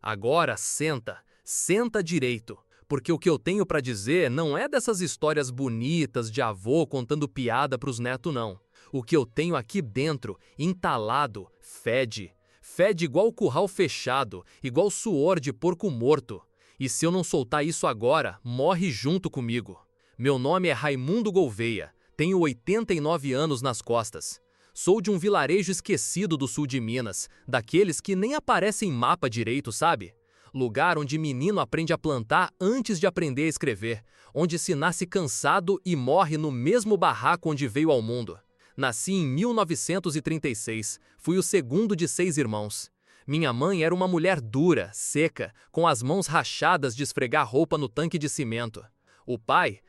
Agora senta, senta direito, porque o que eu tenho pra dizer não é dessas histórias bonitas de avô contando piada pros netos, não. O que eu tenho aqui dentro, entalado, fede. Fede igual curral fechado, igual suor de porco morto. E se eu não soltar isso agora, morre junto comigo. Meu nome é Raimundo Gouveia, tenho 89 anos nas costas. Sou de um vilarejo esquecido do sul de Minas, daqueles que nem aparecem em mapa direito, sabe? Lugar onde menino aprende a plantar antes de aprender a escrever, onde se nasce cansado e morre no mesmo barraco onde veio ao mundo. Nasci em 1936, fui o segundo de 6 irmãos. Minha mãe era uma mulher dura, seca, com as mãos rachadas de esfregar roupa no tanque de cimento. O pai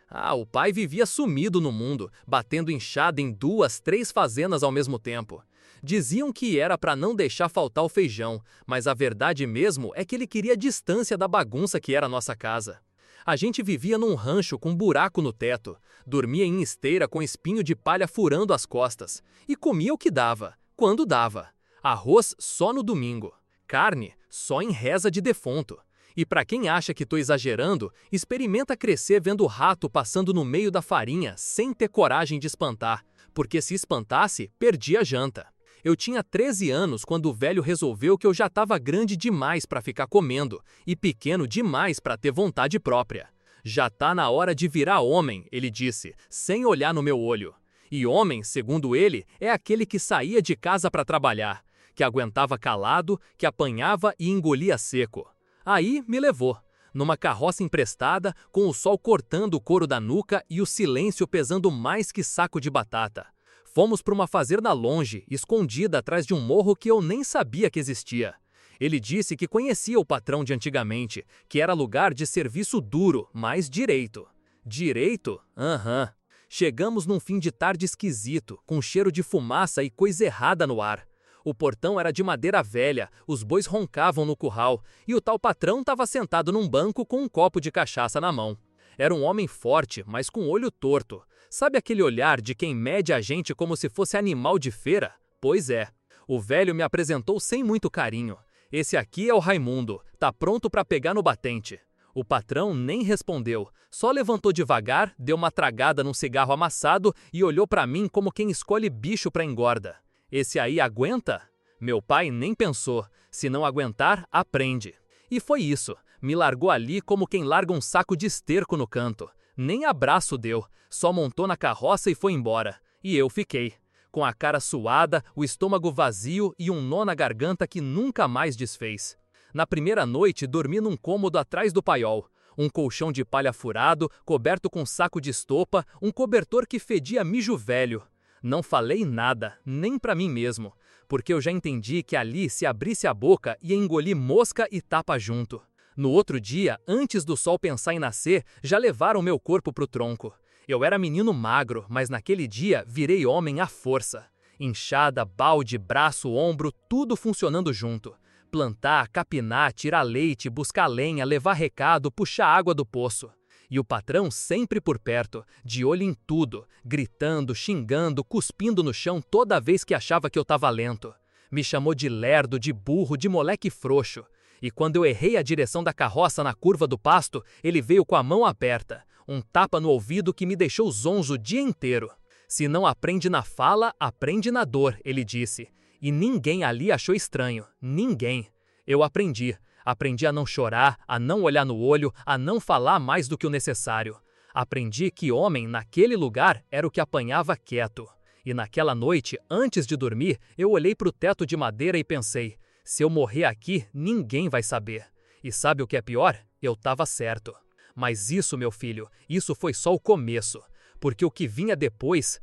vivia sumido no mundo, batendo enxada em 2, 3 fazendas ao mesmo tempo. Diziam que era para não deixar faltar o feijão, mas a verdade mesmo é que ele queria distância da bagunça que era a nossa casa. A gente vivia num rancho com buraco no teto, dormia em esteira com espinho de palha furando as costas, e comia o que dava, quando dava. Arroz só no domingo, carne só em reza de defunto. E para quem acha que tô exagerando, experimenta crescer vendo o rato passando no meio da farinha sem ter coragem de espantar, porque se espantasse, perdia a janta. Eu tinha 13 anos quando o velho resolveu que eu já estava grande demais para ficar comendo e pequeno demais para ter vontade própria. Já tá na hora de virar homem, ele disse, sem olhar no meu olho. E homem, segundo ele, é aquele que saía de casa para trabalhar, que aguentava calado, que apanhava e engolia seco. Aí me levou, numa carroça emprestada, com o sol cortando o couro da nuca e o silêncio pesando mais que saco de batata. Fomos para uma fazenda longe, escondida atrás de um morro que eu nem sabia que existia. Ele disse que conhecia o patrão de antigamente, que era lugar de serviço duro, mas direito. Direito? Aham. Chegamos num fim de tarde esquisito, com cheiro de fumaça e coisa errada no ar. O portão era de madeira velha, os bois roncavam no curral, e o tal patrão estava sentado num banco com um copo de cachaça na mão. Era um homem forte, mas com olho torto. Sabe aquele olhar de quem mede a gente como se fosse animal de feira? Pois é. O velho me apresentou sem muito carinho. Esse aqui é o Raimundo, tá pronto para pegar no batente. O patrão nem respondeu, só levantou devagar, deu uma tragada num cigarro amassado e olhou para mim como quem escolhe bicho para engorda. Esse aí aguenta? Meu pai nem pensou. Se não aguentar, aprende. E foi isso. Me largou ali como quem larga um saco de esterco no canto. Nem abraço deu. Só montou na carroça e foi embora. E eu fiquei. Com a cara suada, o estômago vazio e um nó na garganta que nunca mais desfez. Na primeira noite, dormi num cômodo atrás do paiol. Um colchão de palha furado, coberto com saco de estopa, um cobertor que fedia mijo velho. Não falei nada, nem pra mim mesmo, porque eu já entendi que ali, se abrisse a boca, ia engolir mosca e tapa junto. No outro dia, antes do sol pensar em nascer, já levaram meu corpo pro tronco. Eu era menino magro, mas naquele dia virei homem à força. Enxada, balde, braço, ombro, tudo funcionando junto. Plantar, capinar, tirar leite, buscar lenha, levar recado, puxar água do poço. E o patrão sempre por perto, de olho em tudo, gritando, xingando, cuspindo no chão toda vez que achava que eu tava lento. Me chamou de lerdo, de burro, de moleque frouxo. E quando eu errei a direção da carroça na curva do pasto, ele veio com a mão aberta, um tapa no ouvido que me deixou zonzo o dia inteiro. Se não aprende na fala, aprende na dor, ele disse. E ninguém ali achou estranho, ninguém. Eu aprendi. Aprendi a não chorar, a não olhar no olho, a não falar mais do que o necessário. Aprendi que homem, naquele lugar, era o que apanhava quieto. E naquela noite, antes de dormir, eu olhei para o teto de madeira e pensei, se eu morrer aqui, ninguém vai saber. E sabe o que é pior? Eu estava certo. Mas isso, meu filho, isso foi só o começo. Porque o que vinha depois,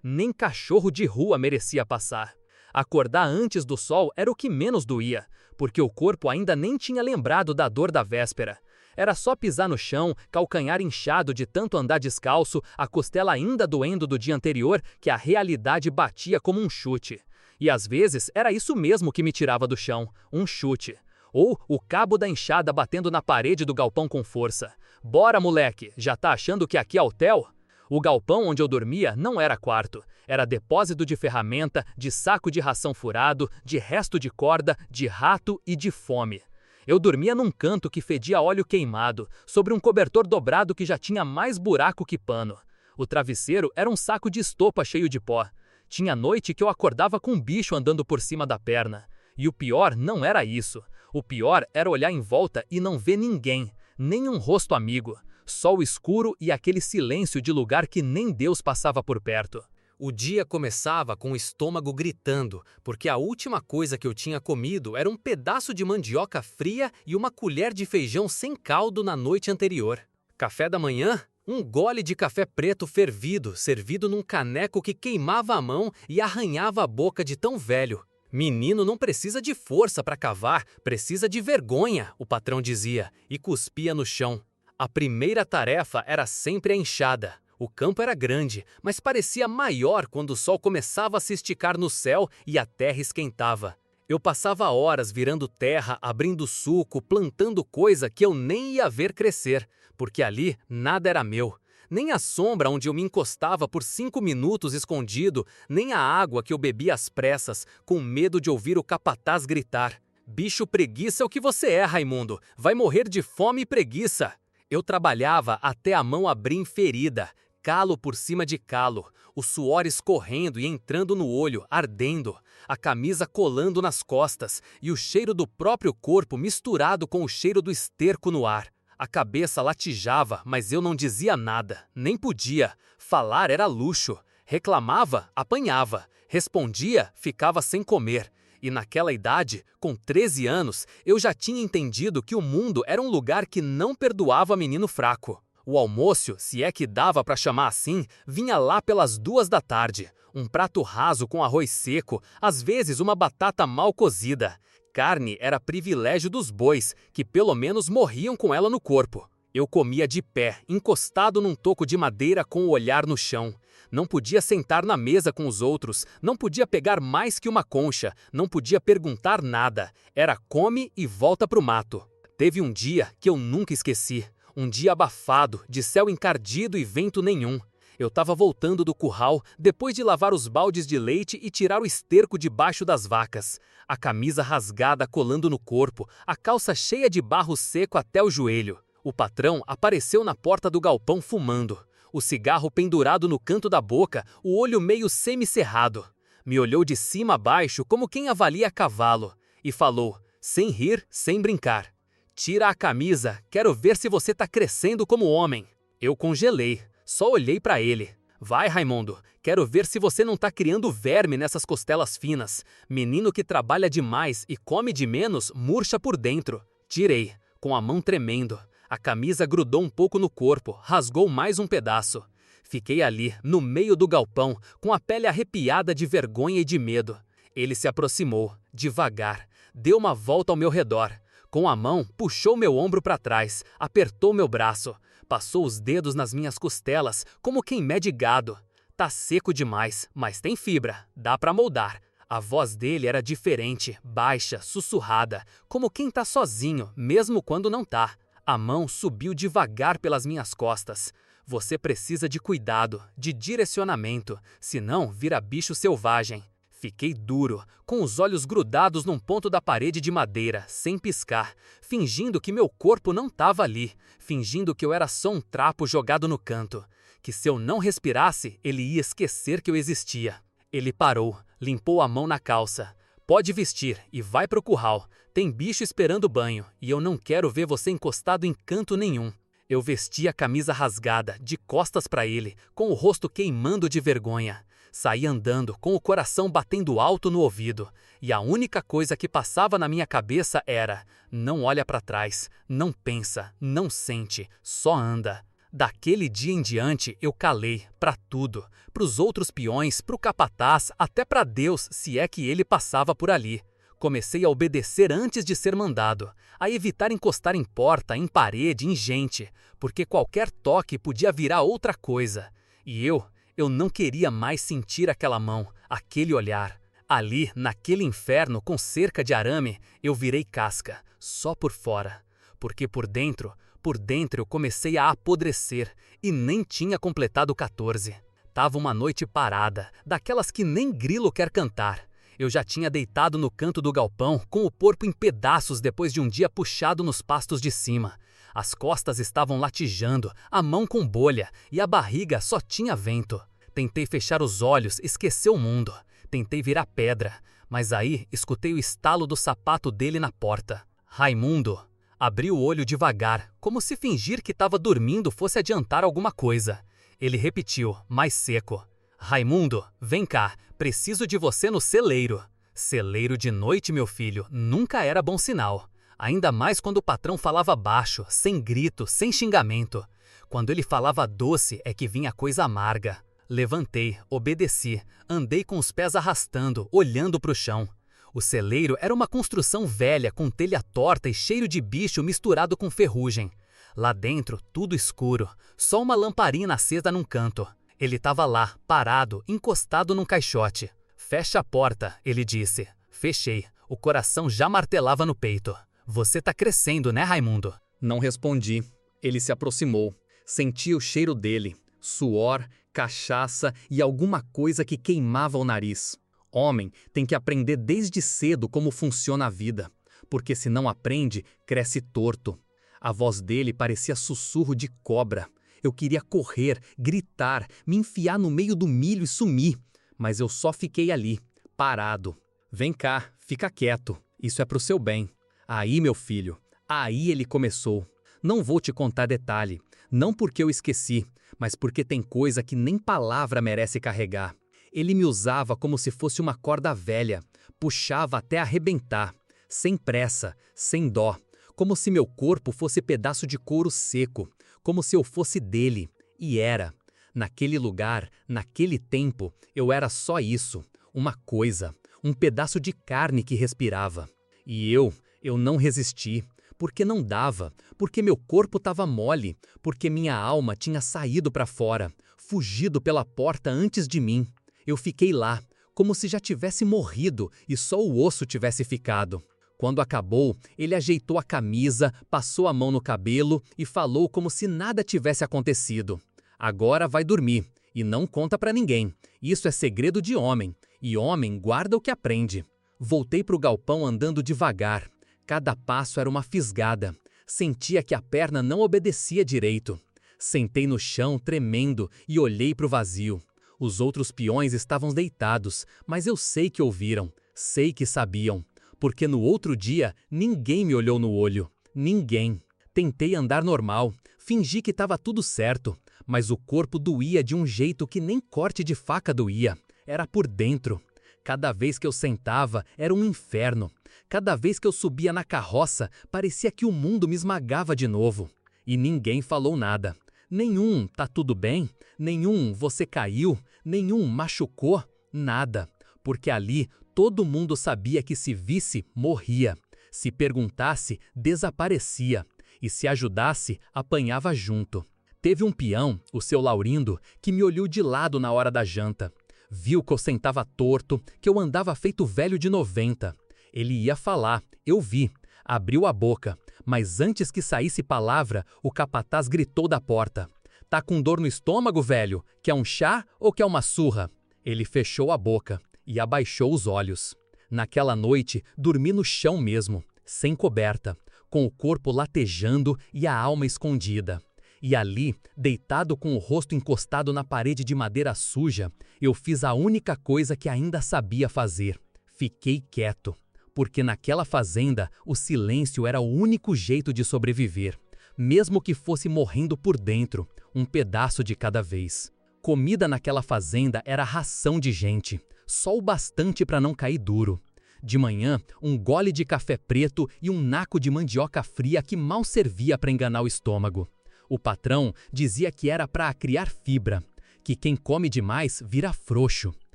nem cachorro de rua merecia passar. Acordar antes do sol era o que menos doía, porque o corpo ainda nem tinha lembrado da dor da véspera. Era só pisar no chão, calcanhar inchado de tanto andar descalço, a costela ainda doendo do dia anterior, que a realidade batia como um chute. E às vezes era isso mesmo que me tirava do chão, um chute. Ou o cabo da enxada batendo na parede do galpão com força. Bora, moleque, já tá achando que aqui é hotel? O galpão onde eu dormia não era quarto, era depósito de ferramenta, de saco de ração furado, de resto de corda, de rato e de fome. Eu dormia num canto que fedia óleo queimado, sobre um cobertor dobrado que já tinha mais buraco que pano. O travesseiro era um saco de estopa cheio de pó. Tinha noite que eu acordava com um bicho andando por cima da perna. E o pior não era isso. O pior era olhar em volta e não ver ninguém, nem um rosto amigo. Só o escuro e aquele silêncio de lugar que nem Deus passava por perto. O dia começava com o estômago gritando, porque a última coisa que eu tinha comido era um pedaço de mandioca fria e uma colher de feijão sem caldo na noite anterior. Café da manhã? Um gole de café preto fervido, servido num caneco que queimava a mão e arranhava a boca de tão velho. Menino não precisa de força para cavar, precisa de vergonha, o patrão dizia, e cuspia no chão. A primeira tarefa era sempre a enxada. O campo era grande, mas parecia maior quando o sol começava a se esticar no céu e a terra esquentava. Eu passava horas virando terra, abrindo suco, plantando coisa que eu nem ia ver crescer, porque ali nada era meu. Nem a sombra onde eu me encostava por 5 minutos escondido, nem a água que eu bebia às pressas, com medo de ouvir o capataz gritar: "Bicho preguiça é o que você é, Raimundo! Vai morrer de fome e preguiça!" Eu trabalhava até a mão abrir em ferida, calo por cima de calo, o suor escorrendo e entrando no olho, ardendo, a camisa colando nas costas e o cheiro do próprio corpo misturado com o cheiro do esterco no ar. A cabeça latejava, mas eu não dizia nada, nem podia. Falar era luxo. Reclamava, apanhava. Respondia, ficava sem comer. E naquela idade, com 13 anos, eu já tinha entendido que o mundo era um lugar que não perdoava menino fraco. O almoço, se é que dava para chamar assim, vinha lá pelas 2 da tarde. Um prato raso com arroz seco, às vezes uma batata mal cozida. Carne era privilégio dos bois, que pelo menos morriam com ela no corpo. Eu comia de pé, encostado num toco de madeira com o olhar no chão. Não podia sentar na mesa com os outros, não podia pegar mais que uma concha, não podia perguntar nada. Era come e volta pro mato. Teve um dia que eu nunca esqueci. Um dia abafado, de céu encardido e vento nenhum. Eu estava voltando do curral, depois de lavar os baldes de leite e tirar o esterco debaixo das vacas. A camisa rasgada colando no corpo, a calça cheia de barro seco até o joelho. O patrão apareceu na porta do galpão fumando. O cigarro pendurado no canto da boca, o olho meio semicerrado. Me olhou de cima a baixo como quem avalia cavalo. E falou, sem rir, sem brincar: "Tira a camisa, quero ver se você tá crescendo como homem." Eu congelei. Só olhei para ele. "Vai, Raimundo, quero ver se você não tá criando verme nessas costelas finas. Menino que trabalha demais e come de menos, murcha por dentro." Tirei, com a mão tremendo. A camisa grudou um pouco no corpo, rasgou mais um pedaço. Fiquei ali, no meio do galpão, com a pele arrepiada de vergonha e de medo. Ele se aproximou, devagar, deu uma volta ao meu redor. Com a mão, puxou meu ombro para trás, apertou meu braço. Passou os dedos nas minhas costelas, como quem mede gado. "Tá seco demais, mas tem fibra, dá pra moldar." A voz dele era diferente, baixa, sussurrada, como quem tá sozinho, mesmo quando não tá. A mão subiu devagar pelas minhas costas. "Você precisa de cuidado, de direcionamento, senão vira bicho selvagem." Fiquei duro, com os olhos grudados num ponto da parede de madeira, sem piscar, fingindo que meu corpo não estava ali, fingindo que eu era só um trapo jogado no canto, que se eu não respirasse, ele ia esquecer que eu existia. Ele parou, limpou a mão na calça. "Pode vestir e vai pro curral. Tem bicho esperando banho, e eu não quero ver você encostado em canto nenhum." Eu vesti a camisa rasgada, de costas para ele, com o rosto queimando de vergonha. Saí andando, com o coração batendo alto no ouvido, e a única coisa que passava na minha cabeça era: não olha para trás, não pensa, não sente, só anda. Daquele dia em diante eu calei, para tudo, pros outros peões, pro capataz, até para Deus, se é que ele passava por ali. Comecei a obedecer antes de ser mandado, a evitar encostar em porta, em parede, em gente, porque qualquer toque podia virar outra coisa. E eu não queria mais sentir aquela mão, aquele olhar. Ali, naquele inferno com cerca de arame, eu virei casca, só por fora. Porque por dentro, Por dentro eu comecei a apodrecer e nem tinha completado 14. Tava uma noite parada, daquelas que nem grilo quer cantar. Eu já tinha deitado no canto do galpão com o corpo em pedaços depois de um dia puxado nos pastos de cima. As costas estavam latejando, a mão com bolha e a barriga só tinha vento. Tentei fechar os olhos, esquecer o mundo. Tentei virar pedra, mas aí escutei o estalo do sapato dele na porta. Raimundo abriu o olho devagar, como se fingir que estava dormindo fosse adiantar alguma coisa. Ele repetiu, mais seco. Raimundo, vem cá, preciso de você no celeiro. Celeiro de noite, meu filho, nunca era bom sinal. Ainda mais quando o patrão falava baixo, sem grito, sem xingamento. Quando ele falava doce é que vinha coisa amarga. Levantei, obedeci, andei com os pés arrastando, olhando para o chão. O celeiro era uma construção velha com telha torta e cheiro de bicho misturado com ferrugem. Lá dentro, tudo escuro, só uma lamparina acesa num canto. Ele estava lá, parado, encostado num caixote. Fecha a porta, ele disse. Fechei, o coração já martelava no peito. Você tá crescendo, né, Raimundo? Não respondi. Ele se aproximou. Senti o cheiro dele, suor, cachaça e alguma coisa que queimava o nariz. Homem tem que aprender desde cedo como funciona a vida, porque se não aprende, cresce torto. A voz dele parecia sussurro de cobra. Eu queria correr, gritar, me enfiar no meio do milho e sumir, mas eu só fiquei ali, parado. Vem cá, fica quieto, isso é pro seu bem. Aí, meu filho, aí ele começou. Não vou te contar detalhe, não porque eu esqueci, mas porque tem coisa que nem palavra merece carregar. Ele me usava como se fosse uma corda velha, puxava até arrebentar, sem pressa, sem dó, como se meu corpo fosse pedaço de couro seco, como se eu fosse dele, e era. Naquele lugar, naquele tempo, eu era só isso, uma coisa, um pedaço de carne que respirava. E eu não resisti, porque não dava, porque meu corpo estava mole, porque minha alma tinha saído para fora, fugido pela porta antes de mim. Eu fiquei lá, como se já tivesse morrido e só o osso tivesse ficado. Quando acabou, ele ajeitou a camisa, passou a mão no cabelo e falou como se nada tivesse acontecido. Agora vai dormir, e não conta pra ninguém. Isso é segredo de homem, e homem guarda o que aprende. Voltei pro galpão andando devagar. Cada passo era uma fisgada. Sentia que a perna não obedecia direito. Sentei no chão, tremendo, e olhei pro vazio. Os outros peões estavam deitados, mas eu sei que ouviram, sei que sabiam. Porque no outro dia, ninguém me olhou no olho. Ninguém. Tentei andar normal, fingi que estava tudo certo, mas o corpo doía de um jeito que nem corte de faca doía. Era por dentro. Cada vez que eu sentava, era um inferno. Cada vez que eu subia na carroça, parecia que o mundo me esmagava de novo. E ninguém falou nada. Nenhum tá tudo bem, nenhum você caiu, nenhum machucou, nada. Porque ali todo mundo sabia que se visse, morria. Se perguntasse, desaparecia. E se ajudasse, apanhava junto. Teve um peão, o seu Laurindo, que me olhou de lado na hora da janta. Viu que eu sentava torto, que eu andava feito velho de 90. Ele ia falar, eu vi. Abriu a boca, mas antes que saísse palavra, o capataz gritou da porta. Tá com dor no estômago, velho? Quer um chá ou quer uma surra? Ele fechou a boca e abaixou os olhos. Naquela noite, dormi no chão mesmo, sem coberta, com o corpo latejando e a alma escondida. E ali, deitado com o rosto encostado na parede de madeira suja, eu fiz a única coisa que ainda sabia fazer. Fiquei quieto, porque naquela fazenda o silêncio era o único jeito de sobreviver, mesmo que fosse morrendo por dentro, um pedaço de cada vez. Comida naquela fazenda era ração de gente, só o bastante para não cair duro. De manhã, um gole de café preto e um naco de mandioca fria que mal servia para enganar o estômago. O patrão dizia que era para criar fibra, que quem come demais vira frouxo.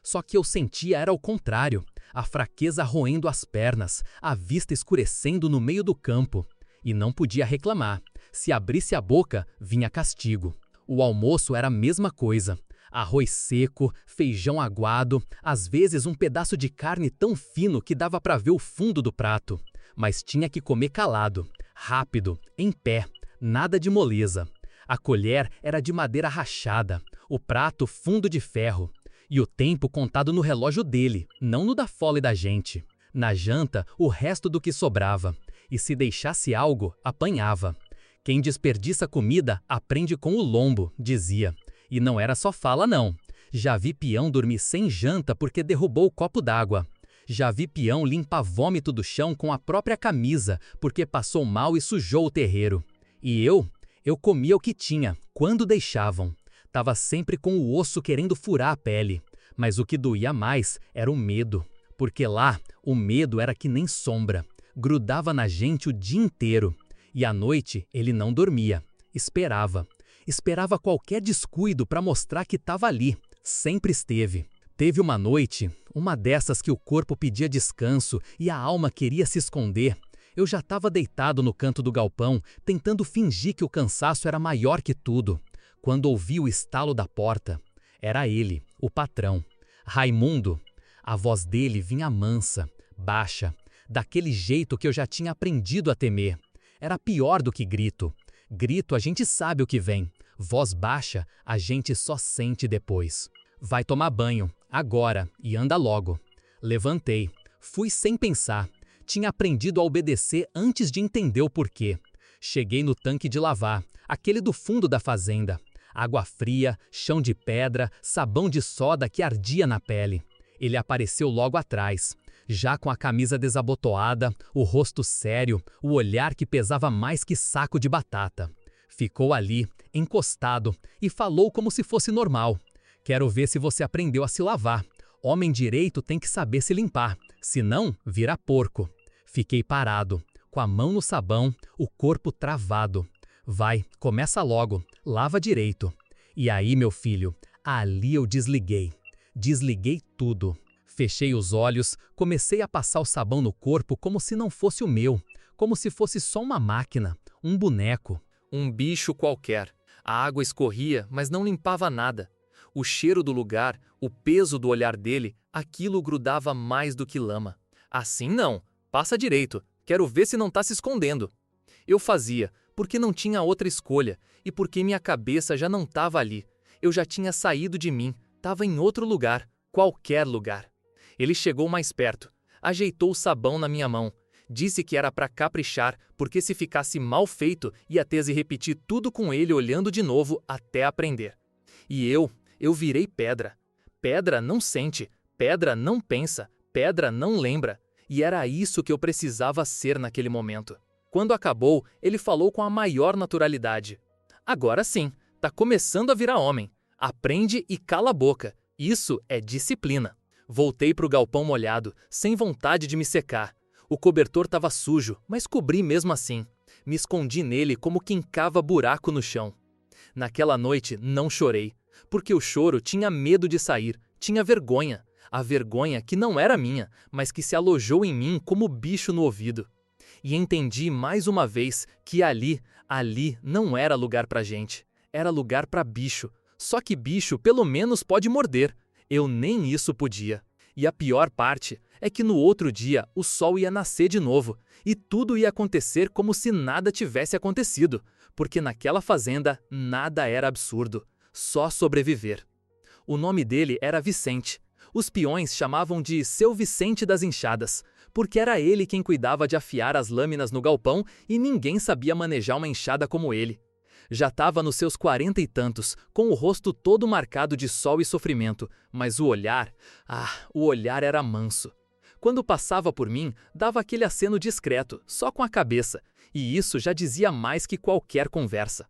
Só que eu sentia era o contrário, a fraqueza roendo as pernas, a vista escurecendo no meio do campo. E não podia reclamar. Se abrisse a boca, vinha castigo. O almoço era a mesma coisa. Arroz seco, feijão aguado, às vezes um pedaço de carne tão fino que dava para ver o fundo do prato. Mas tinha que comer calado, rápido, em pé. Nada de moleza. A colher era de madeira rachada, o prato fundo de ferro, e o tempo contado no relógio dele, não no da Fola e da gente. Na janta, o resto do que sobrava, e se deixasse algo, apanhava. Quem desperdiça comida aprende com o lombo, dizia. E não era só fala, não. Já vi peão dormir sem janta porque derrubou o copo d'água. Já vi peão limpar vômito do chão com a própria camisa porque passou mal e sujou o terreiro. E eu comia o que tinha, quando deixavam. Tava sempre com o osso querendo furar a pele. Mas o que doía mais era o medo. Porque lá, o medo era que nem sombra. Grudava na gente o dia inteiro. E à noite, ele não dormia. Esperava. Esperava qualquer descuido para mostrar que estava ali. Sempre esteve. Teve uma noite, uma dessas que o corpo pedia descanso e a alma queria se esconder. Eu já estava deitado no canto do galpão, tentando fingir que o cansaço era maior que tudo, quando ouvi o estalo da porta. Era ele, o patrão. Raimundo. A voz dele vinha mansa, baixa, daquele jeito que eu já tinha aprendido a temer. Era pior do que grito. Grito a gente sabe o que vem. Voz baixa a gente só sente depois. Vai tomar banho, agora, e anda logo. Levantei. Fui sem pensar. Tinha aprendido a obedecer antes de entender o porquê. Cheguei no tanque de lavar, aquele do fundo da fazenda. Água fria, chão de pedra, sabão de soda que ardia na pele. Ele apareceu logo atrás, já com a camisa desabotoada, o rosto sério, o olhar que pesava mais que saco de batata. Ficou ali, encostado, e falou como se fosse normal. Quero ver se você aprendeu a se lavar. Homem direito tem que saber se limpar, senão vira porco. Fiquei parado, com a mão no sabão, o corpo travado. Vai, começa logo, lava direito. E aí, meu filho, ali eu desliguei. Desliguei tudo. Fechei os olhos, comecei a passar o sabão no corpo como se não fosse o meu, como se fosse só uma máquina, um boneco. Um bicho qualquer. A água escorria, mas não limpava nada. O cheiro do lugar, o peso do olhar dele, aquilo grudava mais do que lama. Assim não, passa direito, quero ver se não tá se escondendo. Eu fazia, porque não tinha outra escolha, e porque minha cabeça já não estava ali. Eu já tinha saído de mim, estava em outro lugar, qualquer lugar. Ele chegou mais perto, ajeitou o sabão na minha mão, disse que era para caprichar, porque se ficasse mal feito, ia ter de repetir tudo com ele olhando de novo até aprender. E eu virei pedra. Pedra não sente, pedra não pensa, pedra não lembra. E era isso que eu precisava ser naquele momento. Quando acabou, ele falou com a maior naturalidade. Agora sim, tá começando a virar homem. Aprende e cala a boca. Isso é disciplina. Voltei pro galpão molhado, sem vontade de me secar. O cobertor estava sujo, mas cobri mesmo assim. Me escondi nele como quem cava buraco no chão. Naquela noite não chorei, porque o choro tinha medo de sair, tinha vergonha. A vergonha que não era minha, mas que se alojou em mim como bicho no ouvido. E entendi mais uma vez que ali não era lugar pra gente. Era lugar pra bicho. Só que bicho pelo menos pode morder. Eu nem isso podia. E a pior parte é que no outro dia o sol ia nascer de novo e tudo ia acontecer como se nada tivesse acontecido, porque naquela fazenda nada era absurdo, só sobreviver. O nome dele era Vicente. Os peões chamavam de Seu Vicente das Enxadas, porque era ele quem cuidava de afiar as lâminas no galpão e ninguém sabia manejar uma enxada como ele. Já estava nos seus 40 e tantos, com o rosto todo marcado de sol e sofrimento, mas o olhar era manso. Quando passava por mim, dava aquele aceno discreto, só com a cabeça, e isso já dizia mais que qualquer conversa.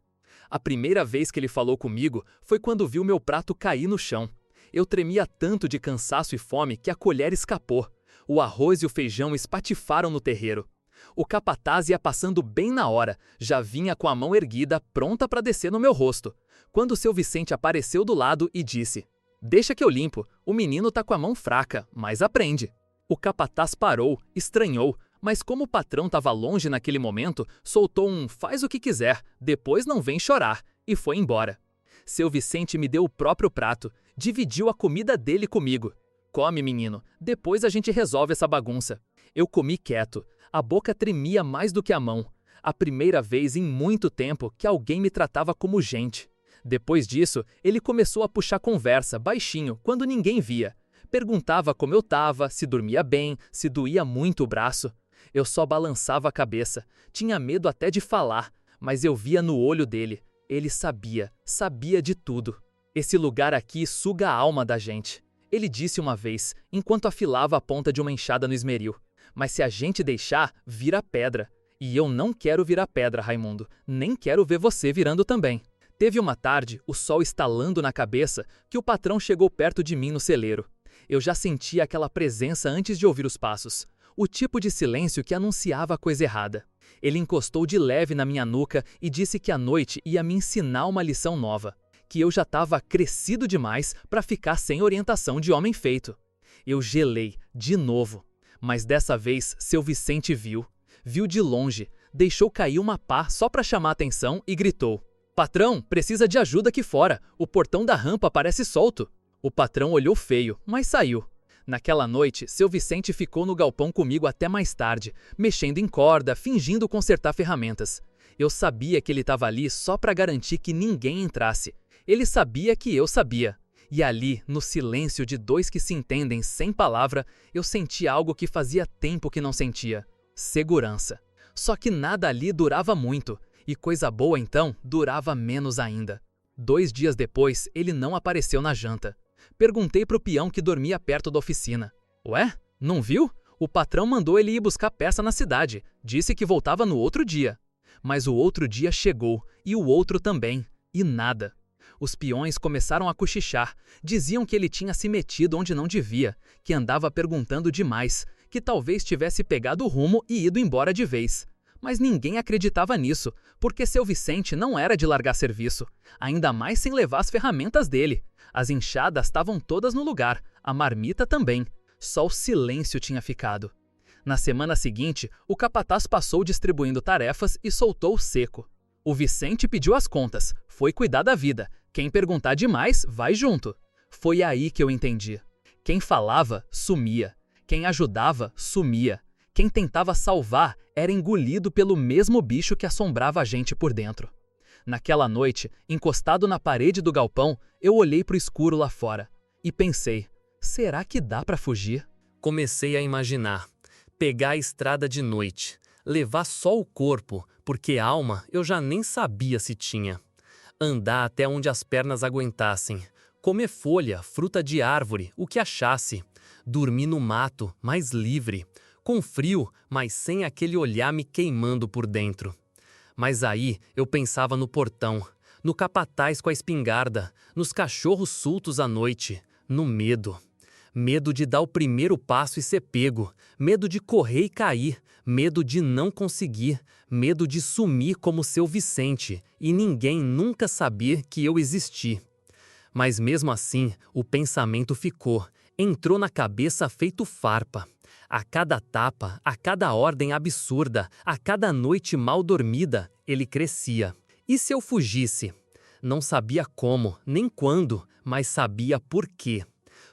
A primeira vez que ele falou comigo foi quando viu meu prato cair no chão. Eu tremia tanto de cansaço e fome que a colher escapou. O arroz e o feijão espatifaram no terreiro. O capataz ia passando bem na hora, já vinha com a mão erguida, pronta para descer no meu rosto, quando o seu Vicente apareceu do lado e disse: "Deixa que eu limpo, o menino tá com a mão fraca, mas aprende." O capataz parou, estranhou, mas como o patrão estava longe naquele momento, soltou um "faz o que quiser, depois não vem chorar", e foi embora. Seu Vicente me deu o próprio prato, dividiu a comida dele comigo. "Come, menino, depois a gente resolve essa bagunça." Eu comi quieto. A boca tremia mais do que a mão. A primeira vez em muito tempo que alguém me tratava como gente. Depois disso, ele começou a puxar conversa, baixinho, quando ninguém via. Perguntava como eu tava, se dormia bem, se doía muito o braço. Eu só balançava a cabeça. Tinha medo até de falar, mas eu via no olho dele. Ele sabia de tudo. Esse lugar aqui suga a alma da gente. Ele disse uma vez, enquanto afilava a ponta de uma enxada no esmeril. Mas se a gente deixar, vira pedra. E eu não quero virar pedra, Raimundo. Nem quero ver você virando também. Teve uma tarde, o sol estalando na cabeça, que o patrão chegou perto de mim no celeiro. Eu já sentia aquela presença antes de ouvir os passos. O tipo de silêncio que anunciava a coisa errada. Ele encostou de leve na minha nuca e disse que à noite ia me ensinar uma lição nova. Que eu já estava crescido demais para ficar sem orientação de homem feito. Eu gelei, de novo. Mas dessa vez, seu Vicente viu. Viu de longe, deixou cair uma pá só para chamar a atenção e gritou: "Patrão, precisa de ajuda aqui fora, o portão da rampa parece solto." O patrão olhou feio, mas saiu. Naquela noite, seu Vicente ficou no galpão comigo até mais tarde, mexendo em corda, fingindo consertar ferramentas. Eu sabia que ele estava ali só para garantir que ninguém entrasse. Ele sabia que eu sabia. E ali, no silêncio de dois que se entendem sem palavra, eu senti algo que fazia tempo que não sentia. Segurança. Só que nada ali durava muito, e coisa boa então durava menos ainda. 2 dias depois, ele não apareceu na janta. Perguntei pro peão que dormia perto da oficina. Ué, não viu? O patrão mandou ele ir buscar peça na cidade. Disse que voltava no outro dia. Mas o outro dia chegou, e o outro também. E nada. Os peões começaram a cochichar. Diziam que ele tinha se metido onde não devia, que andava perguntando demais, que talvez tivesse pegado o rumo e ido embora de vez. Mas ninguém acreditava nisso, porque seu Vicente não era de largar serviço, ainda mais sem levar as ferramentas dele. As enxadas estavam todas no lugar, a marmita também. Só o silêncio tinha ficado. Na semana seguinte, o capataz passou distribuindo tarefas e soltou o seco. O Vicente pediu as contas, foi cuidar da vida. Quem perguntar demais, vai junto. Foi aí que eu entendi. Quem falava, sumia. Quem ajudava, sumia. Quem tentava salvar era engolido pelo mesmo bicho que assombrava a gente por dentro. Naquela noite, encostado na parede do galpão, eu olhei pro escuro lá fora e pensei, será que dá pra fugir? Comecei a imaginar. Pegar a estrada de noite. Levar só o corpo, porque alma eu já nem sabia se tinha. Andar até onde as pernas aguentassem. Comer folha, fruta de árvore, o que achasse. Dormir no mato, mais livre. Com frio, mas sem aquele olhar me queimando por dentro. Mas aí eu pensava no portão, no capataz com a espingarda, nos cachorros soltos à noite, no medo. Medo de dar o primeiro passo e ser pego, medo de correr e cair, medo de não conseguir, medo de sumir como seu Vicente e ninguém nunca saber que eu existi. Mas mesmo assim, o pensamento ficou, entrou na cabeça feito farpa. A cada tapa, a cada ordem absurda, a cada noite mal dormida, ele crescia. E se eu fugisse? Não sabia como, nem quando, mas sabia por quê.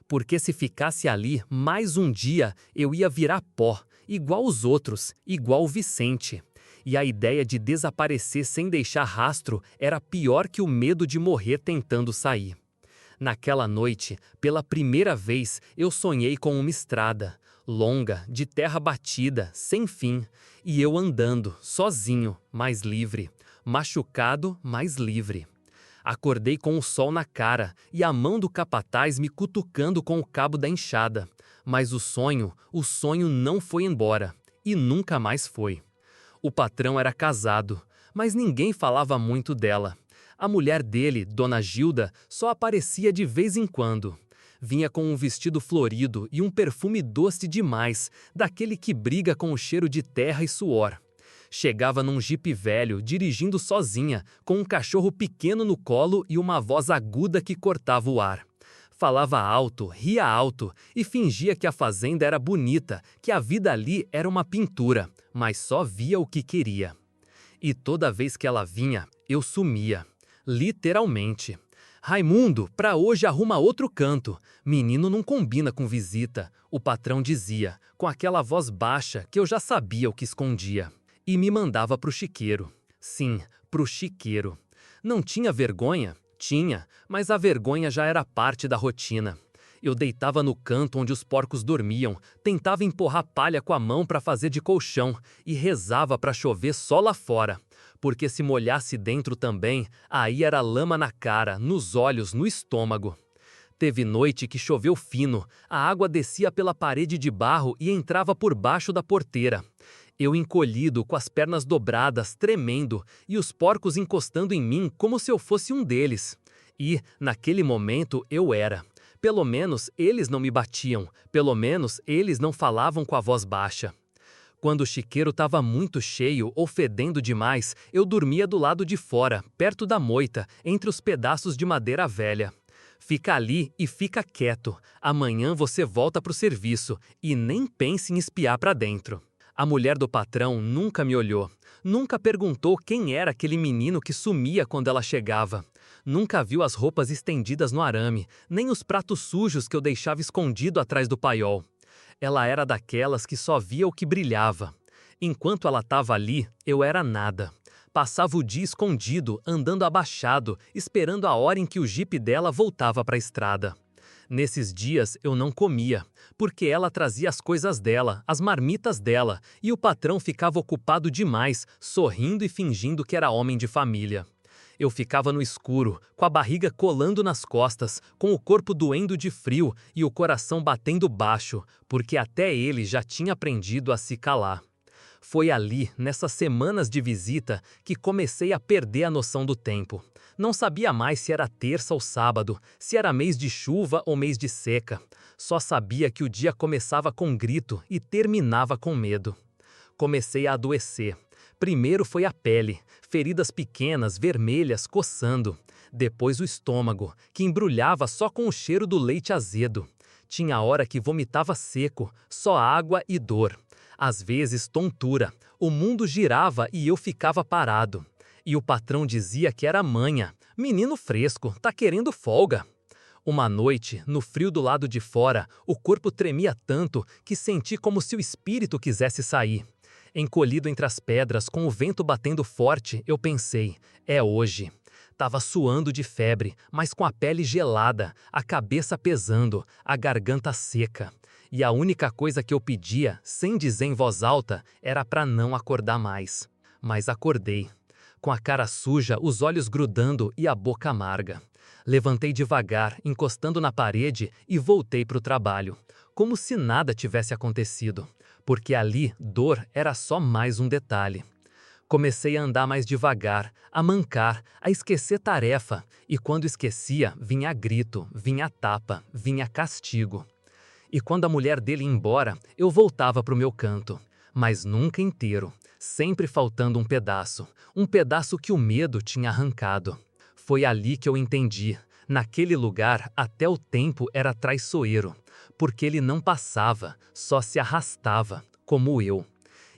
Porque se ficasse ali mais um dia, eu ia virar pó, igual os outros, igual o Vicente. E a ideia de desaparecer sem deixar rastro era pior que o medo de morrer tentando sair. Naquela noite, pela primeira vez, eu sonhei com uma estrada. Longa, de terra batida, sem fim, e eu andando, sozinho, mais livre, machucado, mais livre. Acordei com o sol na cara e a mão do capataz me cutucando com o cabo da enxada, mas o sonho não foi embora, e nunca mais foi. O patrão era casado, mas ninguém falava muito dela. A mulher dele, Dona Gilda, só aparecia de vez em quando. Vinha com um vestido florido e um perfume doce demais, daquele que briga com o cheiro de terra e suor. Chegava num jipe velho, dirigindo sozinha, com um cachorro pequeno no colo e uma voz aguda que cortava o ar. Falava alto, ria alto e fingia que a fazenda era bonita, que a vida ali era uma pintura, mas só via o que queria. E toda vez que ela vinha, eu sumia. Literalmente. Raimundo, pra hoje arruma outro canto. Menino não combina com visita, o patrão dizia, com aquela voz baixa que eu já sabia o que escondia. e me mandava pro chiqueiro. Sim, pro chiqueiro. Não tinha vergonha? Tinha, mas a vergonha já era parte da rotina. Eu deitava no canto onde os porcos dormiam, tentava empurrar palha com a mão para fazer de colchão e rezava para chover só lá fora. Porque se molhasse dentro também, aí era lama na cara, nos olhos, no estômago. Teve noite que choveu fino, a água descia pela parede de barro e entrava por baixo da porteira. Eu encolhido, com as pernas dobradas, tremendo, e os porcos encostando em mim como se eu fosse um deles. E, naquele momento, eu era. Pelo menos eles não me batiam, pelo menos eles não falavam com a voz baixa. Quando o chiqueiro estava muito cheio ou fedendo demais, eu dormia do lado de fora, perto da moita, entre os pedaços de madeira velha. Fica ali e fica quieto. Amanhã você volta pro serviço e nem pense em espiar para dentro. A mulher do patrão nunca me olhou. Nunca perguntou quem era aquele menino que sumia quando ela chegava. Nunca viu as roupas estendidas no arame, nem os pratos sujos que eu deixava escondido atrás do paiol. Ela era daquelas que só via o que brilhava. Enquanto ela estava ali, eu era nada. Passava o dia escondido, andando abaixado, esperando a hora em que o jipe dela voltava para a estrada. Nesses dias eu não comia, porque ela trazia as coisas dela, as marmitas dela, e o patrão ficava ocupado demais, sorrindo e fingindo que era homem de família. Eu ficava no escuro, com a barriga colando nas costas, com o corpo doendo de frio e o coração batendo baixo, porque até ele já tinha aprendido a se calar. Foi ali, nessas semanas de visita, que comecei a perder a noção do tempo. Não sabia mais se era terça ou sábado, se era mês de chuva ou mês de seca. Só sabia que o dia começava com grito e terminava com medo. Comecei a adoecer. Primeiro foi a pele, feridas pequenas, vermelhas, coçando. Depois o estômago, que embrulhava só com o cheiro do leite azedo. Tinha hora que vomitava seco, só água e dor. Às vezes tontura, o mundo girava e eu ficava parado. E o patrão dizia que era manha. Menino fresco, tá querendo folga. Uma noite, no frio do lado de fora, o corpo tremia tanto que senti como se o espírito quisesse sair. Encolhido entre as pedras, com o vento batendo forte, eu pensei, é hoje. Tava suando de febre, mas com a pele gelada, a cabeça pesando, a garganta seca. E a única coisa que eu pedia, sem dizer em voz alta, era para não acordar mais. Mas acordei. Com a cara suja, os olhos grudando e a boca amarga. Levantei devagar, encostando na parede e voltei para o trabalho, como se nada tivesse acontecido, porque ali dor era só mais um detalhe. Comecei a andar mais devagar, a mancar, a esquecer tarefa, e quando esquecia, vinha grito, vinha tapa, vinha castigo. E quando a mulher dele ia embora, eu voltava para o meu canto, mas nunca inteiro, sempre faltando um pedaço que o medo tinha arrancado. Foi ali que eu entendi, naquele lugar até o tempo era traiçoeiro, porque ele não passava, só se arrastava, como eu.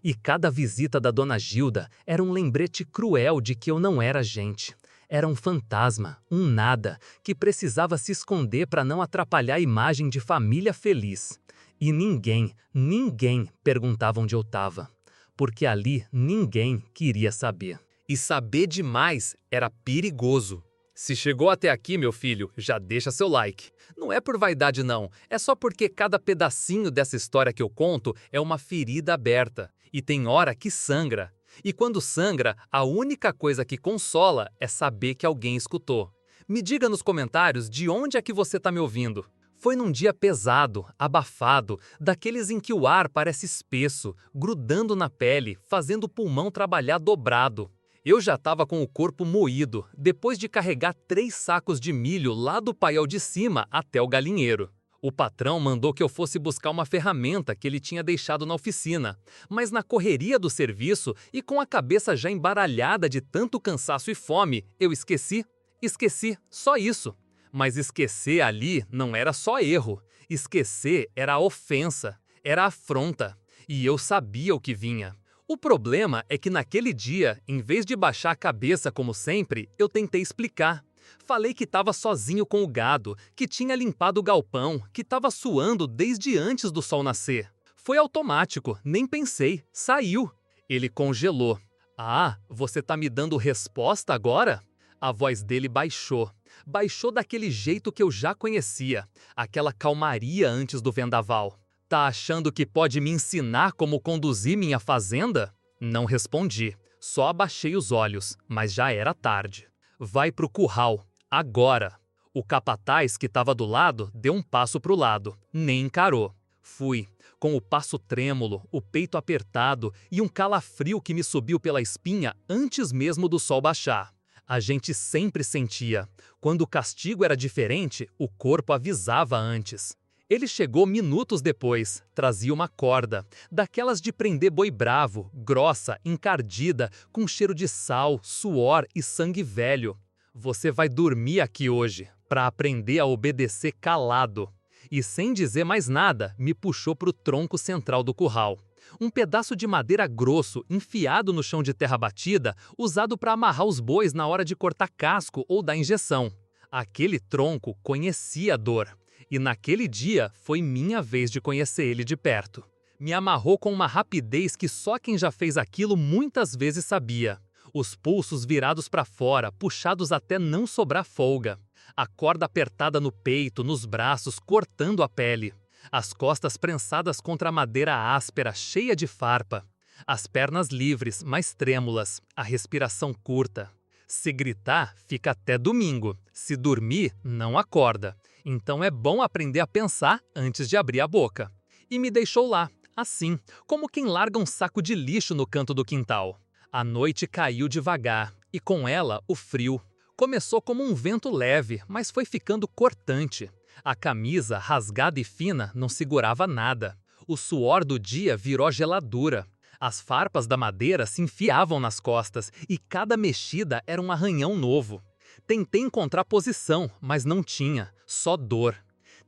E cada visita da Dona Gilda era um lembrete cruel de que eu não era gente. Era um fantasma, um nada, que precisava se esconder para não atrapalhar a imagem de família feliz. E ninguém perguntava onde eu estava, porque ali ninguém queria saber. E saber demais era perigoso. Se chegou até aqui, meu filho, já deixa seu like. Não é por vaidade não, é só porque cada pedacinho dessa história que eu conto é uma ferida aberta. E tem hora que sangra. E quando sangra, a única coisa que consola é saber que alguém escutou. Me diga nos comentários de onde é que você está me ouvindo. Foi num dia pesado, abafado, daqueles em que o ar parece espesso, grudando na pele, fazendo o pulmão trabalhar dobrado. Eu já estava com o corpo moído, depois de carregar 3 sacos de milho lá do paiol de cima até o galinheiro. O patrão mandou que eu fosse buscar uma ferramenta que ele tinha deixado na oficina, mas na correria do serviço e com a cabeça já embaralhada de tanto cansaço e fome, eu esqueci. Esqueci, só isso. Mas esquecer ali não era só erro. Esquecer era ofensa, era afronta. E eu sabia o que vinha. O problema é que naquele dia, em vez de baixar a cabeça como sempre, eu tentei explicar. Falei que estava sozinho com o gado, que tinha limpado o galpão, que estava suando desde antes do sol nascer. Foi automático, nem pensei, saiu. Ele congelou. Ah, você tá me dando resposta agora? A voz dele baixou. Baixou daquele jeito que eu já conhecia, aquela calmaria antes do vendaval. Tá achando que pode me ensinar como conduzir minha fazenda? Não respondi, só abaixei os olhos, mas já era tarde. Vai pro curral, agora. O capataz que estava do lado deu um passo pro lado, nem encarou. Fui, com o passo trêmulo, o peito apertado e um calafrio que me subiu pela espinha antes mesmo do sol baixar. A gente sempre sentia. Quando o castigo era diferente, o corpo avisava antes. Ele chegou minutos depois, trazia uma corda, daquelas de prender boi bravo, grossa, encardida, com cheiro de sal, suor e sangue velho. Você vai dormir aqui hoje, para aprender a obedecer calado. E sem dizer mais nada, me puxou para o tronco central do curral. Um pedaço de madeira grosso, enfiado no chão de terra batida, usado para amarrar os bois na hora de cortar casco ou dar injeção. Aquele tronco conhecia a dor. E naquele dia foi minha vez de conhecer ele de perto. Me amarrou com uma rapidez que só quem já fez aquilo muitas vezes sabia. Os pulsos virados para fora, puxados até não sobrar folga. A corda apertada no peito, nos braços, cortando a pele. As costas prensadas contra a madeira áspera, cheia de farpa. As pernas livres, mas trêmulas. A respiração curta. Se gritar, fica até domingo. Se dormir, não acorda. Então é bom aprender a pensar antes de abrir a boca. E me deixou lá, assim, como quem larga um saco de lixo no canto do quintal. A noite caiu devagar, e com ela o frio. Começou como um vento leve, mas foi ficando cortante. A camisa, rasgada e fina, não segurava nada. O suor do dia virou geladura. As farpas da madeira se enfiavam nas costas, e cada mexida era um arranhão novo. Tentei encontrar posição, mas não tinha, só dor.